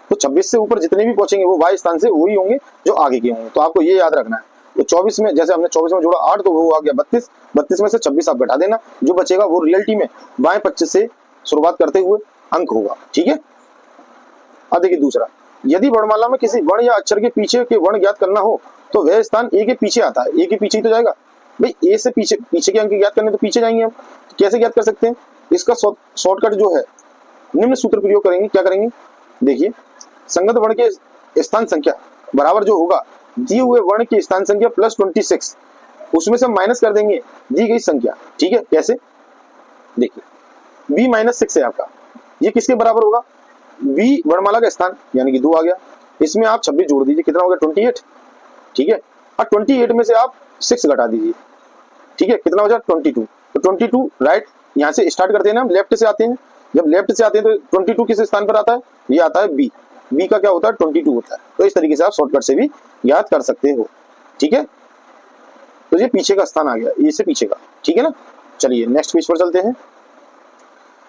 तो 26 से ऊपर जितने भी पहुंचेंगे वो y स्थान से वही होंगे जो आगे के होंगे। तो आपको ये याद रखना है। तो 24 में, जैसे हमने 24 में जोड़ा 8, तो वो आ गया 32। 32 में से 26 आप घटा देना, जो बचेगा वो रियलिटी में बाएं 25 से शुरुआत करते हुए अंक होगा, ठीक है। अब देखिए दूसरा, यदि वर्णमाला में किसी वर्ण या अक्षर के पीछे के वर्ण ज्ञात करना हो तो वह स्थान ए के पीछे आता है। ए के पीछे ही तो जाएगा भाई, ए से पीछे के अंक ज्ञात करने तो पीछे जाएंगे हम। कैसे ज्ञात कर सकते हैं, इसका शॉर्टकट जो है, निम्न सूत्र प्रयोग करेंगे। क्या करेंगे, देखिए, संगत वर्ण के स्थान संख्या बराबर जो होगा दिए हुए वर्ण की स्थान संख्या प्लस 26, उसमें से हम माइनस कर देंगे दी गई संख्या, ठीक है। कैसे, देखिए b-6 है आपका, ये किसके बराबर होगा, b वर्णमाला का स्थान यानी कि 2 आ गया। इसमें आप 26 जोड़ दीजिए, कितना हो गया 28, ठीक है। और 28 में से आप 6 घटा दीजिए, ठीक है, कितना हो जाए 22। तो 22 राइट, यहाँ से स्टार्ट करते हैं ना, हम लेफ्ट से आते हैं। जब लेफ्ट से आते हैं तो 22 किस स्थान पर आता है, ये आता है बी का क्या होता है 22 होता है। तो इस तरीके से आप शॉर्टकट से भी याद कर सकते हो, ठीक है। तो ये पीछे का स्थान आ गया, ये से पीछे का, ठीक है ना। चलिए नेक्स्ट पेज पर चलते हैं।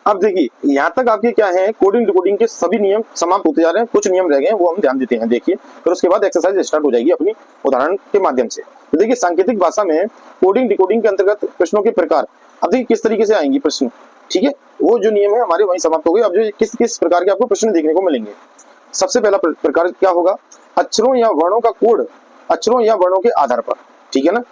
अब देखिए यहाँ तक आपके क्या है, कोडिंग डिकोडिंग के सभी नियम समाप्त होते जा रहे हैं, कुछ नियम रह गए हैं वो हम ध्यान देते हैं। देखिए फिर उसके बाद एक्सरसाइज स्टार्ट हो जाएगी अपनी उदाहरण के माध्यम से। तो देखिए सांकेतिक भाषा में कोडिंग डिकोडिंग के अंतर्गत प्रश्नों के प्रकार, अब देखिए किस तरीके से आएंगे प्रश्न, ठीक है। वो जो नियम है हमारे वहीं समाप्त हो गए। अब जो किस किस प्रकार के आपको प्रश्न देखने को मिलेंगे। सबसे पहला प्रकार क्या होगा, अक्षरों या वर्णों का कोड अक्षरों या वर्णों के आधार पर, ठीक है ना।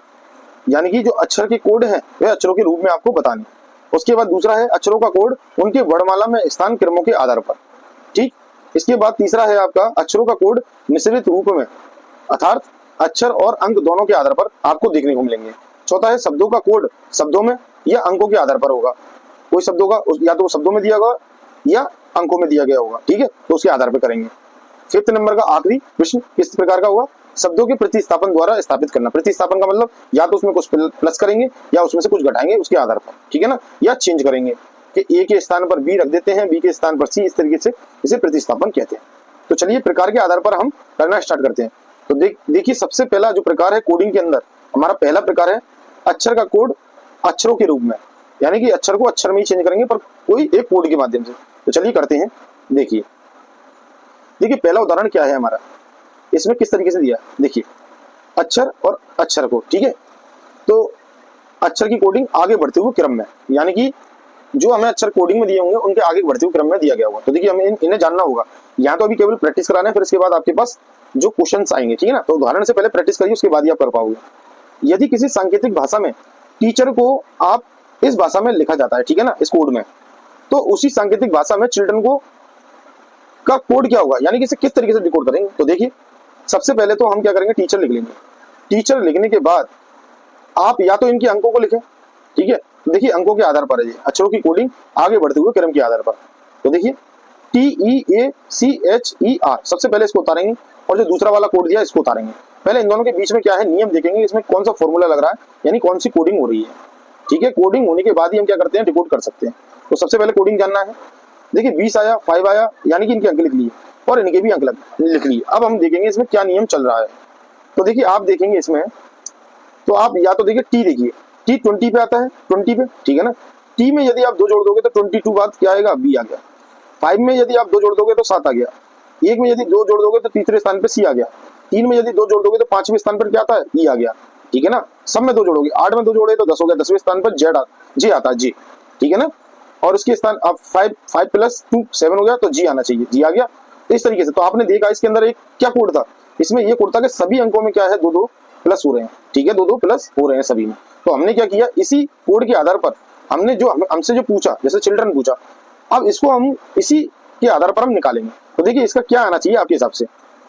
यानी कि जो अक्षर के कोड है वह अक्षरों के रूप में आपको बताने। उसके बाद दूसरा है अक्षरों का कोड उनके वर्णमाला में स्थान क्रमों के आधार पर, ठीक। इसके बाद तीसरा है आपका अक्षरों का कोड मिश्रित रूप में, अर्थात अक्षर और अंक दोनों के आधार पर आपको देखने को मिलेंगे। चौथा है शब्दों का कोड शब्दों में या अंकों के आधार पर होगा। कोई शब्दों का या तो शब्दों में दिया होगा या अंकों में दिया गया होगा, ठीक है, तो उसके आधार पर करेंगे। फिफ्थ नंबर का आखिरी प्रश्न किस प्रकार का होगा, शब्दों के प्रतिस्थापन द्वारा स्थापित करना। प्रतिस्थापन का मतलब या तो उसमें कुछ प्लस करेंगे या उसमें से कुछ घटाएंगे उसके आधार पर, ठीक है ना, या चेंज करेंगे कि ए के स्थान पर बी रख देते हैं, बी के स्थान पर सी, इस तरीके से इसे प्रतिस्थापन कहते हैं। तो चलिए प्रकार के आधार पर हम करना स्टार्ट करते हैं। तो देखिए सबसे पहला जो प्रकार है कोडिंग के अंदर, हमारा पहला प्रकार है अक्षर का कोड अक्षरों के रूप में, यानी कि अक्षर को अक्षर में ही चेंज करेंगे पर कोई एक कोड के माध्यम से। तो चलिए करते हैं। देखिए पहला उदाहरण क्या है हमारा, इसमें किस तरीके से दिया, देखिए अक्षर और अक्षर को, ठीक है। तो अक्षर की कोडिंग आगे बढ़ते हुए क्रम में, यानी कि जो हमें अक्षर कोडिंग में दिए होंगे उनके आगे बढ़ते हुए क्रम में दिया गया होगा। तो देखिए हमें इन्हें जानना होगा। यहाँ तो अभी केवल प्रैक्टिस कराना है, फिर इसके बाद आपके पास जो क्वेश्चंस आएंगे, ठीक है ना। तो उदाहरण से पहले प्रैक्टिस करिए, उसके बाद ही आप कर पाओगे। यदि किसी सांकेतिक भाषा में टीचर को आप इस भाषा में लिखा जाता है, ठीक है ना, इस कोड में, तो उसी सांकेतिक भाषा में चिल्ड्रन को का कोड क्या होगा, यानी कि इसे किस तरीके से डिकोड करेंगे। तो देखिए सबसे पहले तो हम क्या करेंगे, टीचर लिख लेंगे। टीचर लिखने के बाद आप या तो इनके अंकों को लिखें, ठीक है। देखिए अंकों के आधार पर है ये अक्षरों की कोडिंग आगे बढ़ते हुए क्रम के आधार पर। तो देखिए TEACHER, सबसे पहले इसको उतारेंगे और जो दूसरा वाला कोड दिया इसको उतारेंगे। पहले इन दोनों के बीच में क्या है नियम देखेंगे, इसमें कौन सा फॉर्मूला लग रहा है, यानी कौन सी कोडिंग हो रही है, ठीक है। कोडिंग होने के बाद ही हम क्या करते हैं, डिकोड कर सकते हैं। तो सबसे पहले कोडिंग जानना है। देखिए 20 आया, 5 आया, यानी कि इनके अंक लिख लिए और इनके भी अंक लिख लिए। अब हम देखेंगे इसमें क्या नियम चल रहा है। तो देखिए आप देखेंगे इसमें, तो आप या तो देखिए टी, देखिए टी 20 पे आता है, 20 पे, ठीक है ना। टी में यदि आप 2 जोड़ दोगे तो 22 बाद क्या आएगा, बी आ गया। 5 में यदि आप 2 जोड़ दोगे तो 7 आ गया। 1 में यदि 2 जोड़ दोगे तो तीसरे स्थान पे सी आ गया। 3 में यदि 2 जोड़ दोगे तो 5वें स्थान पर क्या आता है, ई आ गया, ठीक है ना। सब में 2 जोड़ोगे, 8 में 2 जोड़े तो 10 हो गया, 10वें स्थान पर जे आता है, जी, ठीक है ना। और उसके स्थान अब 5 + 2 7 हो गया, तो जी आना चाहिए, जी आ गया। तो इस तरीके से तो आपने देखा इसके अंदर एक क्या कोड था, इसमें ये कोड था कि सभी अंकों में क्या है 2-2 प्लस हो रहे हैं, ठीक है, 2-2 प्लस हो रहे हैं सभी में। तो हमने क्या किया, इसी कोड के आधार पर हमने जो हमसे जो पूछा, जैसे चिल्ड्रन पूछा, अब इसको हम इसी के आधार पर हम निकालेंगे। तो देखिए इसका क्या आना चाहिए आपके हिसाब से।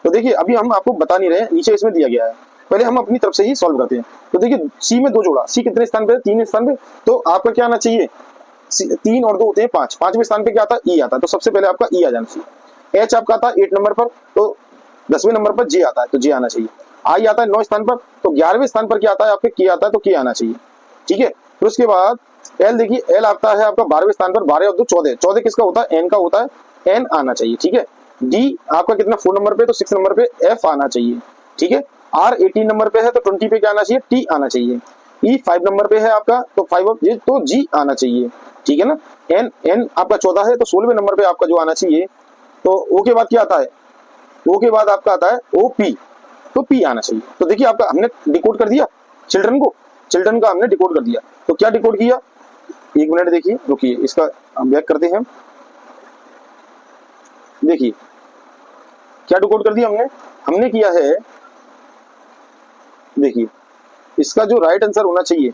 तो देखिए अभी हम आपको बता नहीं रहे हैं, नीचे इसमें दिया गया है, पहले हम अपनी तरफ से ही सॉल्व करते हैं। तो देखिए सी में 2 जोड़ा, सी कितने स्थान पे है, 3 स्थान पे, तो आपका क्या आना चाहिए, 3 और 2 होते हैं 5, 5वें स्थान पे क्या आता है, ई आता है, तो सबसे पहले आपका ई आ जाना चाहिए। एच आपका आता है 8 नंबर पर, तो 10वें नंबर पर जे आता है, तो जे आना चाहिए। आई आता है 9 स्थान पर, तो 11वें स्थान पर क्या आता है आपके, के आता है, तो के आना चाहिए। ठीक है, फिर उसके बाद एल, देखिए एल आता है आपका 12वें स्थान पर, 12 और 2 14, 14 किसका होता है, एन का होता है, एन आना चाहिए। ठीक है, डी आपका कितना 4 नंबर पे, तो 6 नंबर पे एफ आना चाहिए। ठीक है, आर 18 नंबर पे है, तो 20 पे क्या आना चाहिए, टी आना चाहिए। ई 5 नंबर पे है आपका, तो 5 ऑफ ये, तो जी आना चाहिए। ठीक है ना, एन, एन आपका 14 है, तो 16वें नंबर पे आपका जो आना चाहिए, तो ओ के बाद क्या आता है, ओ के बाद आपका आता है ओ पी, तो पी आना चाहिए। तो देखिए आपका हमने डिकोड कर दिया चिल्ड्रन को, चिल्ड्रन का हमने डिकोड कर दिया। तो क्या डिकोड किया, 1 मिनट देखिए, रुकिए इसका हम बैक करते हैं। देखिए क्या डिकोड कर दिया हमने, हमने किया है, देखिए इसका जो राइट आंसर होना चाहिए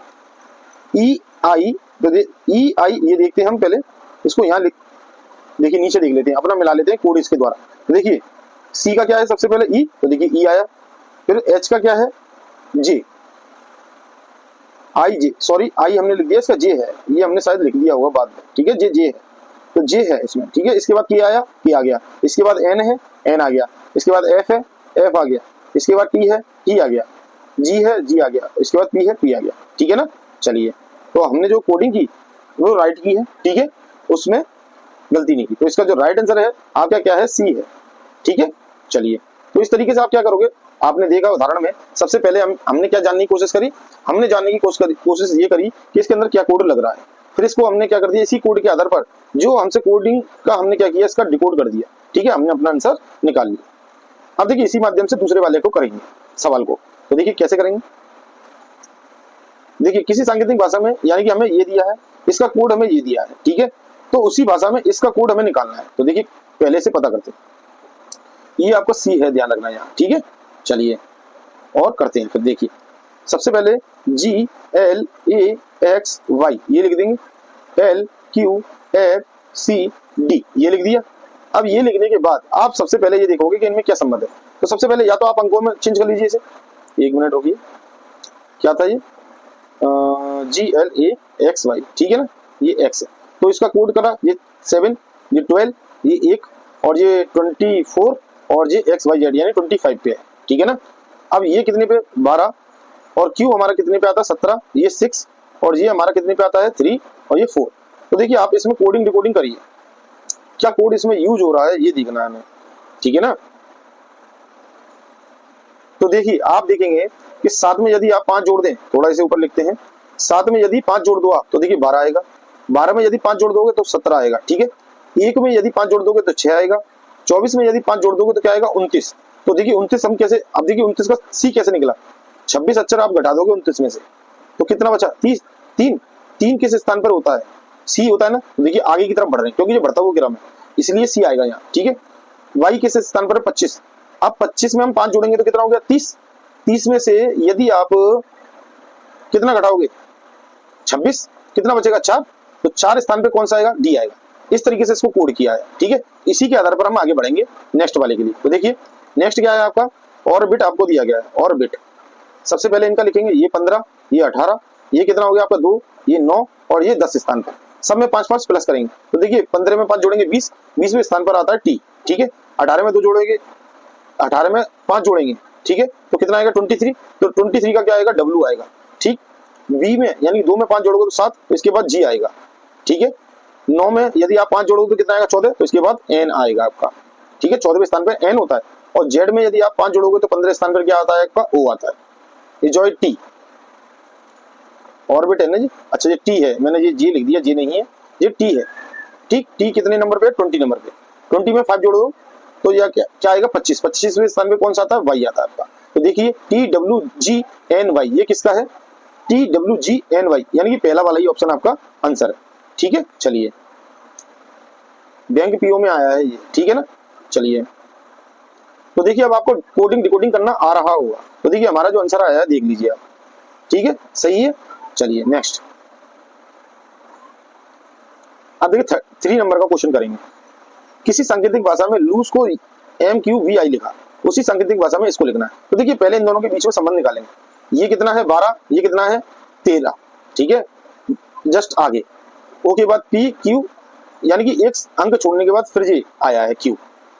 ई आई, तो ई आई ये देखते हैं हम पहले, इसको यहाँ देखिए नीचे देख लेते हैं, अपना मिला लेते हैं कोड इसके द्वारा। तो देखिए सी का क्या है सबसे पहले ई, तो देखिए ई आया, फिर एच का क्या है, जे, आई जे, सॉरी आई हमने लिख दिया, इसका जे है, ये हमने शायद लिख दिया होगा बाद में। ठीक है, जे जे है, तो जे है इसमें। ठीक है, इसके बाद के आया, के आ गया, इसके बाद एन है, एन आ गया, इसके बाद एफ है, एफ आ गया, इसके बाद टी है, टी आ गया, जी है, जी आ गया, इसके बाद पी है, पी आ गया। ठीक है ना, चलिए तो हमने जो कोडिंग की वो राइट की है। ठीक है, उसमें गलती नहीं की, तो इसका जो राइट आंसर है आपका क्या है, सी है। ठीक है, चलिए तो इस तरीके से आप क्या करोगे, आपने देखा उदाहरण में सबसे पहले हमने क्या जानने की कोशिश करी, हमने जानने की कोशिश ये करी कि इसके अंदर क्या कोड लग रहा है। फिर इसको हमने क्या कर दिया, इसी कोड के आधार पर जो हमसे कोडिंग का हमने क्या किया, इसका डिकोड कर दिया। ठीक है, हमने अपना आंसर निकाल लिया। अब देखिए इसी माध्यम से दूसरे वाले को करेंगे सवाल को। तो देखिए कैसे करेंगे, देखिए किसी सांकेतिक भाषा में, यानी कि हमें ये दिया है, इसका कोड हमें ये दिया है। ठीक है, तो उसी भाषा में इसका कोड हमें निकालना है। तो देखिए पहले से पता करते हैं, ये आपका सी है, ध्यान रखना यहाँ। ठीक है, चलिए और करते हैं। फिर देखिए सबसे पहले G L A X Y ये लिख देंगे, L Q F C D ये लिख दिया। अब ये लिखने के बाद आप सबसे पहले ये देखोगे कि इनमें क्या संबंध है। तो सबसे पहले या तो आप अंकों में चेंज कर लीजिए इसे, 1 मिनट रुकिए, क्या था ये, G L A X Y. ठीक है ना, ये एक्स है, तो इसका कोड करा, ये 7, ये 12, ये 1 और ये 24 और ये एक्स वाई जेड यानी 25 पे है। ठीक है ना, अब ये कितने पे, 12 और क्यू हमारा कितने पे आता है, 17, ये 6 और ये हमारा कितने पे आता है, 3 और ये 4। तो देखिए आप इसमें कोडिंग डिकोडिंग करिए, क्या कोड इसमें यूज हो रहा है ये देखना है हमें। ठीक है ना, तो देखिए आप देखेंगे कि साथ में यदि आप 5 जोड़ दें, थोड़ा इसे ऊपर लिखते हैं, साथ में यदि 5 जोड़ दो आप तो देखिए 12 आएगा, 12 में यदि 5 जोड़ दोगे तो 17 आएगा। ठीक है, 1 में यदि 5 जोड़ दोगे तो 6 आएगा, 24 में यदि 5 जोड़ दोगे तो क्या आएगा, 29। तो देखिए 29 हम कैसे, अब देखिए 29 का सी कैसे निकला, 26 अक्षर आप घटा दोगे 29 में से तो कितना बचा, 30, 3 किस स्थान पर होता है, सी होता है ना। तो देखिए आगे की तरफ बढ़ रहे हैं क्योंकि ये बढ़ता हुआ क्रम है, इसलिए सी आएगा यहाँ। ठीक है, वाई किस स्थान पर है, 25। अब 25 में हम 5 जोड़ेंगे तो कितना हो गया, 30। 30 में से यदि आप कितना घटाओगे, 26, कितना बचेगा, 4। तो 4 स्थान पे कौन सा आएगा, डी आएगा। इस तरीके से इसको कोड किया है। ठीक है, इसी के आधार पर हम आगे बढ़ेंगे नेक्स्ट वाले के लिए। तो देखिए नेक्स्ट क्या है आपका, ऑर्बिट आपको दिया गया है, ऑर्बिट सबसे पहले इनका लिखेंगे, ये 15, ये 18, ये कितना हो गया आपका 2, ये 9 और ये 10 स्थान पर, सब में 5 प्लस करेंगे। तो देखिए 15 में 5 जोड़ेंगे 20, 20वें स्थान पर आता है टी। ठीक है, 18 में 2 जोड़ेंगे, 18 में 5 जोड़ेंगे। ठीक है, तो कितना आएगा, 23। तो 23 का क्या आएगा, डब्ल्यू आएगा। ठीक, बी में यानी 2 में 5 जोड़ोगे तो 7, तो इसके बाद जी आएगा। ठीक है, 9 में यदि आप 5 जोड़ोगे तो कितना आएगा, 14, तो इसके बाद एन आएगा आपका। ठीक है, 14वें स्थान पर एन होता है। और जेड में यदि आप 5 जोड़ोगे तो 15 स्थान पर क्या आता है आपका, ओ आता है। ये जो है टी, ऑर्बिट है ना जी, अच्छा ये टी है, मैंने ये जी लिख दिया, जी नहीं है, ये टी है। ठीक, टी कितने नंबर पे, 20 नंबर पे, 20 में 5 जोड़ दो तो यह क्या आएगा, 25। 25वें स्थान पे कौन सा आता है, वाई आता है आपका। तो देखिए T W G N Y ये किसका है, T W G N Y यानी कि पहला वाला ही ऑप्शन आपका आंसर है। ठीक है, चलिए बैंक पीओ में आया है ये। ठीक है ना, चलिए तो देखिए अब आपको कोडिंग डिकोडिंग करना आ रहा होगा। तो देखिए हमारा जो आंसर आया है देख लीजिए आप। ठीक है, सही है, चलिए नेक्स्ट। अब देखिए 3 नंबर का क्वेश्चन करेंगे। किसी सांकेतिक भाषा में लूज को MQVI लिखा, उसी सांकेतिक भाषा में इसको लिखना है। तो देखिए पहले इन दोनों के बीच में संबंध निकालेंगे। ये कितना है 12, ये कितना है 13, ठीक है, जस्ट आगे। ओ के बाद PQ, यानी कि एक अंक छोड़ने के बाद फिर ये आया है Q,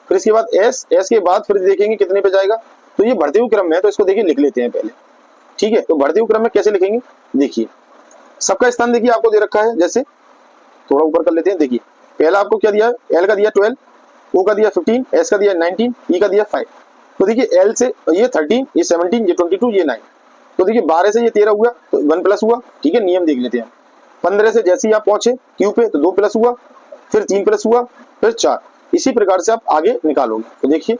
फिर इसके बाद S के बाद फिर देखेंगे कितने पे जाएगा। तो ये बढ़ते हुए क्रम में है, तो इसको देखिए लिख लेते हैं पहले, ठीक है। तो बढ़ते हुए क्रम में कैसे लिखेंगे, देखिए सबका स्थान देखिए आपको दे रखा है, जैसे थोड़ा ऊपर कर लेते हैं। देखिए पहला आपको क्या दिया है, L का दिया 12, O का दिया 15, S का दिया 19, E का दिया 5। तो देखिए L से ये 13, ये 17, ये 22, ये 9। तो देखिए 12 से ये 13 हुआ तो 1 प्लस हुआ, ठीक है, नियम देख लेते हैं। 15 से जैसे ही आप पहुंचे Q पे तो 2 प्लस हुआ, फिर 3 प्लस हुआ, फिर 4। इसी प्रकार से आप आगे निकालोगे। तो देखिए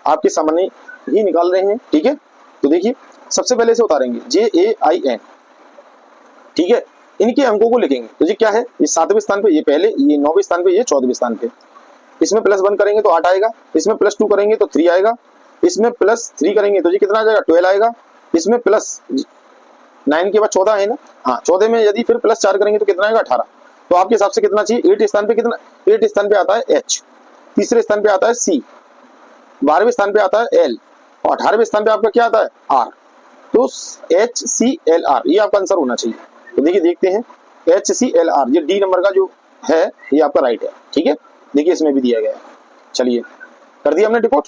आपके सामने ही निकाल रहे हैं, ठीक है। तो देखिए सबसे पहले से उतारेंगे JAIN, ठीक है, इनके अंकों को लिखेंगे। तो ये क्या है, ये 7वें स्थान पे, ये पहले, ये 9वें स्थान पे, ये 14वें स्थान पे। इसमें +1 करेंगे तो 8 आएगा, इसमें +2 करेंगे तो 3 आएगा, इसमें +3 करेंगे तो ये कितना आ जाएगा 12 आएगा, इसमें +9 के बाद 14 है ना, हाँ 14 में यदि फिर +4 करेंगे तो कितना आएगा 18। तो आपके हिसाब से कितना चाहिए, 8 स्थान पे कितना, 8 स्थान पे आता है H, तीसरे स्थान पे आता है C, 12वें स्थान पे आता है L, और 18वें स्थान पे आपका क्या आता है R। तो HCLR ये आपका आंसर होना चाहिए। तो देखिए देखते हैं HCLR, ये D नंबर का जो है ये आपका राइट है, ठीक है। देखिए इसमें भी दिया गया है। चलिए कर दिया हमने डिकोड,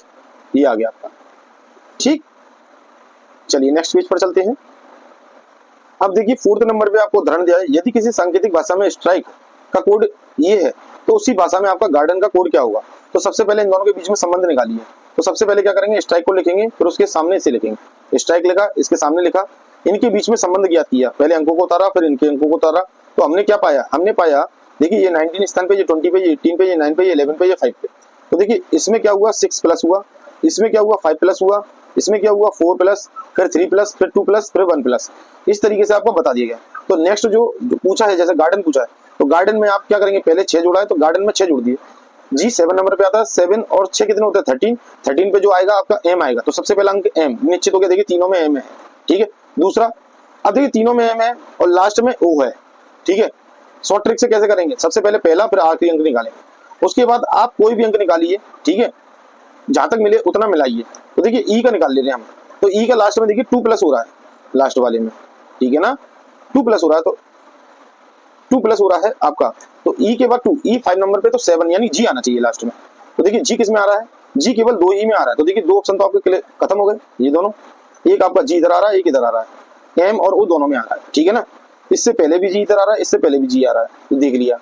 ये आ गया आपका, ठीक। चलिए नेक्स्ट पेज पर चलते हैं। अब देखिए 4th नंबर पे आपको उदाहरण दिया है, यदि किसी सांकेतिक भाषा में स्ट्राइक का कोड ये है तो उसी भाषा में आपका गार्डन का कोड क्या होगा। तो सबसे पहले इन दोनों के बीच में संबंध निकालिए। तो सबसे पहले क्या करेंगे, स्ट्राइक को लिखेंगे, फिर उसके सामने से लिखेंगे। स्ट्राइक लिखा, इसके सामने लिखा, इनके बीच में संबंध ज्ञात किया, पहले अंकों को उतारा, फिर इनके अंकों को उतारा। तो हमने क्या पाया, हमने पाया देखिए ये 19 स्थान पे, ये 20 पे, ये 18 पे, ये 9 पे, ये 11 पे, ये 5 पे। तो देखिए इसमें क्या हुआ 6 प्लस हुआ, इसमें क्या हुआ 5 प्लस हुआ, इसमें क्या हुआ 4 प्लस, फिर 3 प्लस, फिर 2 प्लस, फिर 1 प्लस। इस तरीके से आपको बता दिया गया। तो नेक्स्ट जो पूछा है, जैसे गार्डन पूछा है, तो गार्डन में आप क्या करेंगे, पहले 6 जोड़ा है तो गार्डन में 6 जोड़ दिए। जी 7 नंबर पे आता है, 7 और 6 कितने होते हैं 13, 13 पे जो आएगा आपका M आएगा। तो सबसे पहला अंक M निश्चित हो गया, देखिए तीनों में M है, ठीक है। दूसरा, अब देखिए तीनों में M है और लास्ट में O है, ठीक है। शॉर्ट ट्रिक से कैसे करेंगे, सबसे पहले पहला फिर आखिरी अंक निकालेंगे, उसके बाद आप कोई भी अंक निकालिए, ठीक है, जहां तक मिले उतना मिलाइए। तो देखिए E का निकाल ले रहे हैं हम, तो E का लास्ट में देखिए 2 प्लस हो रहा है लास्ट वाले में, ठीक है ना, 2 प्लस हो रहा है, तो 2 प्लस हो रहा है आपका। तो E के बाद 2, E 5 नंबर पे तो 7, यानी G आना चाहिए लास्ट में। तो देखिए G किस में आ रहा है, G केवल 2 ही में आ रहा है। तो देखिए 2 ऑप्शन तो आपके खत्म हो गए, ये दोनों, एक आपका G इधर आ रहा है, एक इधर आ रहा है, M और O दोनों में आ रहा है, ठीक है ना। इससे पहले भी G इधर आ रहा है, इससे पहले भी G आ रहा है, तो देख लिया,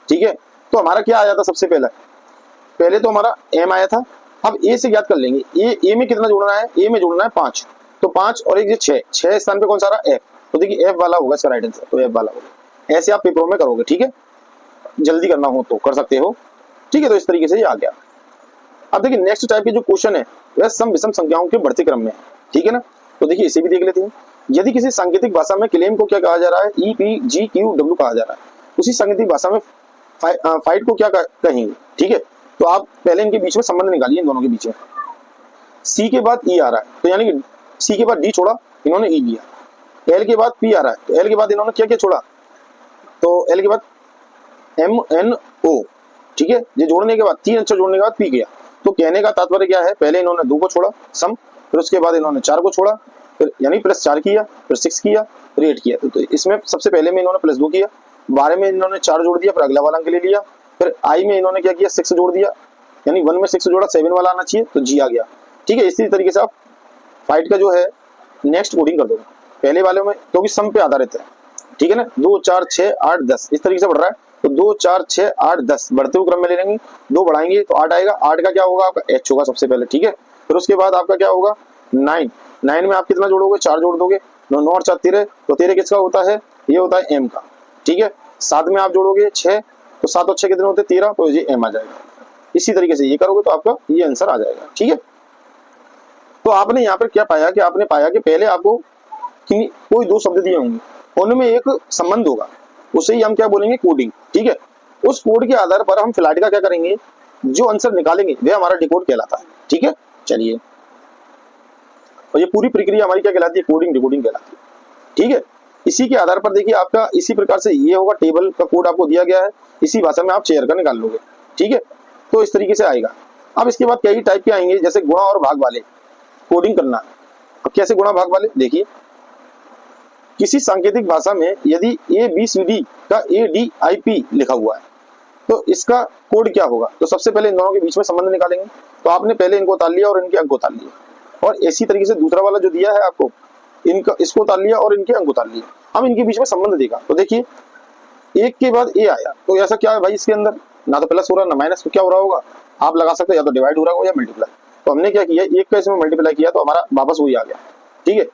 ठीक है। तो हमारा क्या आया था सबसे पहले तो हमारा M आया था। अब A से ज्ञात कर लेंगे, A में कितना जोड़ना है, A में जोड़ना है 5, तो 5 और एक 6 स्थान पे कौन सा आ रहा है F, तो देखिए F वाला होगा इसका राइट आंसर, तो F वाला होगा। ऐसे आप पेपरों में करोगे, ठीक है, जल्दी करना हो तो कर सकते हो, ठीक है। तो इस तरीके से ये आ गया। अब देखिए नेक्स्ट टाइप के जो क्वेश्चन है वह सम विषम संख्याओं के बढ़ते क्रम में, ठीक है ना। तो देखिए इसे भी देख लेते हैं। यदि किसी सांकेतिक भाषा में क्लेम को क्या कहा जा रहा है, EPGQW कहा जा रहा है, उसी सांकेतिक भाषा में फाइट को क्या कहेंगे, ठीक है। तो आप पहले इनके बीच में संबंध निकालिए, इन दोनों के बीच में। C के बाद E आ रहा है, तो यानी कि C के बाद D छोड़ा, इन्होंने E लिया। L के बाद P आ रहा है, तो L के बाद इन्होंने क्या क्या छोड़ा, तो L के बाद MNO, ठीक है। ये जोड़ने के बाद 3 अक्षर जोड़ने के बाद P गया। तो कहने का तात्पर्य क्या है, पहले इन्होंने 2 को छोड़ा सम, फिर उसके बाद इन्होंने 4 को छोड़ा, फिर यानी +4 किया, फिर 6 किया, फिर 8 किया। तो इसमें सबसे पहले में इन्होंने +2 किया, 12 में इन्होंने 4 जोड़ दिया, फिर अगला वाला अंक ले लिया, फिर I में इन्होंने क्या किया 6 जोड़ दिया, यानी 1 में 6 जोड़ा, 7 वाला आना चाहिए, तो G आ गया, ठीक है। इसी तरीके से आप फाइट का जो है नेक्स्ट कोडिंग कर दोगे पहले वाले में, क्योंकि सम पे आधारित है, ठीक है ना। 2 4 6 8 10 इस तरीके से बढ़ रहा है, तो 2 4 6 8 10 बढ़ते हुए क्रम में ले लेंगे, 2 बढ़ाएंगे तो 8 आएगा। 8 का क्या होगा आपका H होगा सबसे पहले, ठीक है। फिर उसके बाद आपका क्या होगा 9 में आप कितना जोड़ोगे, 4 जोड़ दोगे, 9 और 4 13, तो 13 किसका होता है, ये होता है M का, ठीक है। 7 में आप जोड़ोगे 6, तो 7 और 6 कितने होते हैं 13, तो ये M आ जाएगा। इसी तरीके से ये करोगे तो आपका ये आंसर आ जाएगा, ठीक है। तो आपने यहाँ पर क्या पाया कि आपने पाया कि पहले आपको कोई 2 शब्द दिए होंगे, उनमें एक संबंध होगा, उसे ही हम क्या बोलेंगे कोडिंग, ठीक है। उस कोड के आधार पर हम फ्लाइट का क्या करेंगे, जो आंसर निकालेंगे वह हमारा डिकोड कहलाता है, ठीक है। चलिए, और ये पूरी प्रक्रिया हमारी क्या कहलाती है, कोडिंग डिकोडिंग कहलाती है, ठीक है। इसी के आधार पर देखिए आपका इसी प्रकार से ये होगा, टेबल का कोड आपको दिया गया है, इसी भाषा में आप चेयर का निकाल लोगे, ठीक है। तो इस तरीके से आएगा। अब इसके बाद कई टाइप के आएंगे, जैसे गुणा और भाग वाले कोडिंग करना। अब कैसे गुणा भाग वाले, देखिए किसी सांकेतिक भाषा में यदि ABCD का ADIP लिखा हुआ है तो इसका कोड क्या होगा। तो सबसे पहले इन दोनों के बीच में संबंध निकालेंगे। तो आपने पहले इनको उतार लिया और इनके अंक उतार लिए, और इसी तरीके से दूसरा वाला जो दिया है आपको, इनका इसको उतार लिया और इनके अंक उतार लिए। हम इनके बीच में संबंध देखा तो देखिए एक के बाद ए आया, तो ऐसा क्या है भाई, इसके अंदर ना तो प्लस हो रहा ना माइनस, तो क्या हो रहा होगा, आप लगा सकते हो या तो डिवाइड हो रहा होगा या मल्टीप्लाई। तो हमने क्या किया, एक का इसमें मल्टीप्लाई किया तो हमारा वापस वही आ गया, ठीक है।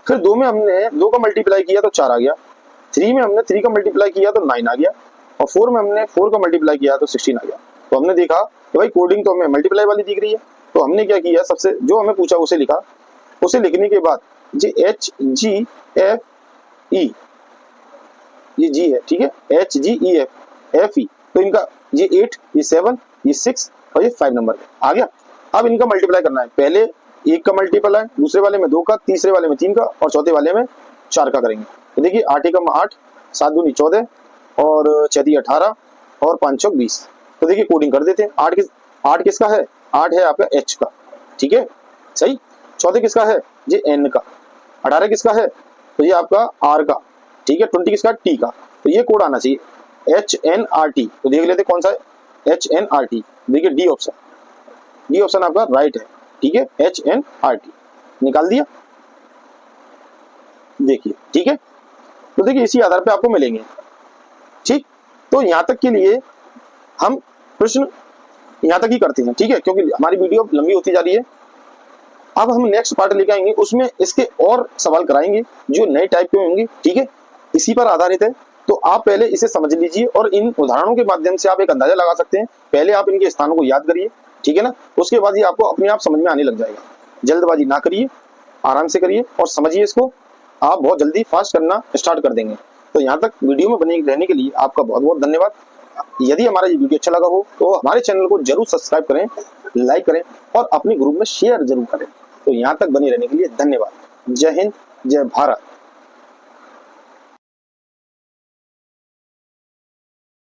फिर दो में हमने दो का मल्टीप्लाई किया तो 4 आ गया, 3 में हमने 3 का मल्टीप्लाई किया तो 9 आ गया, और 4 में हमने 4 का मल्टीप्लाई किया तो 16 आ गया। तो हमने देखा कि भाई कोडिंग तो हमें मल्टीप्लाई वाली दिख रही है, तो हमने क्या किया, सबसे जो हमें पूछा उसे लिखा। उसे लिखने के बाद जी HGFE, ये जी है, ठीक है, HGEFE, तो इनका ये 8, ये 7, ये 6 और ये 5 नंबर आ गया। अब इनका मल्टीप्लाई करना है, पहले 1 का मल्टीप्लाई, दूसरे वाले में 2 का, तीसरे वाले में 3 का और चौथे वाले में 4 का करेंगे। तो देखिए 8 एकम 8, 7 दूनी 14 और 6 दी 18 और 5 चौक 20। तो देखिए कोडिंग कर देते हैं। 8 किसका है, 8 है आपका H का, ठीक है, सही। 14 किसका है, ये N का। 18 किसका है, तो ये आपका R का, ठीक है। 20 किसका, T का। तो ये कोड आना चाहिए HNRT। तो देख लेते कौन सा है, HNRT। देखिए डी ऑप्शन आपका राइट है, ठीक है, HNRT निकाल दिया, देखिए, ठीक है। तो देखिए इसी आधार पे आपको मिलेंगे, ठीक। तो यहां तक के लिए हम प्रश्न यहां तक ही करते हैं, ठीक है, क्योंकि हमारी वीडियो लंबी होती जा रही है। अब हम नेक्स्ट पार्ट लेके आएंगे, उसमें इसके और सवाल कराएंगे जो नए टाइप के होंगे, ठीक है, इसी पर आधारित है। तो आप पहले इसे समझ लीजिए और इन उदाहरणों के माध्यम से आप एक अंदाजा लगा सकते हैं। पहले आप इनके स्थानों को याद करिए, ठीक है ना, उसके बाद ये आपको अपने आप समझ में आने लग जाएगा। जल्दबाजी ना करिए, आराम से करिए और समझिए इसको, आप बहुत जल्दी फास्ट करना स्टार्ट कर देंगे। तो यहाँ तक वीडियो में बने रहने के लिए आपका बहुत बहुत धन्यवाद। यदि हमारा ये वीडियो अच्छा लगा हो तो हमारे चैनल को जरूर सब्सक्राइब करें, लाइक करें और अपने ग्रुप में शेयर जरूर करें। तो यहाँ तक बने रहने के लिए धन्यवाद। जय हिंद, जय भारत।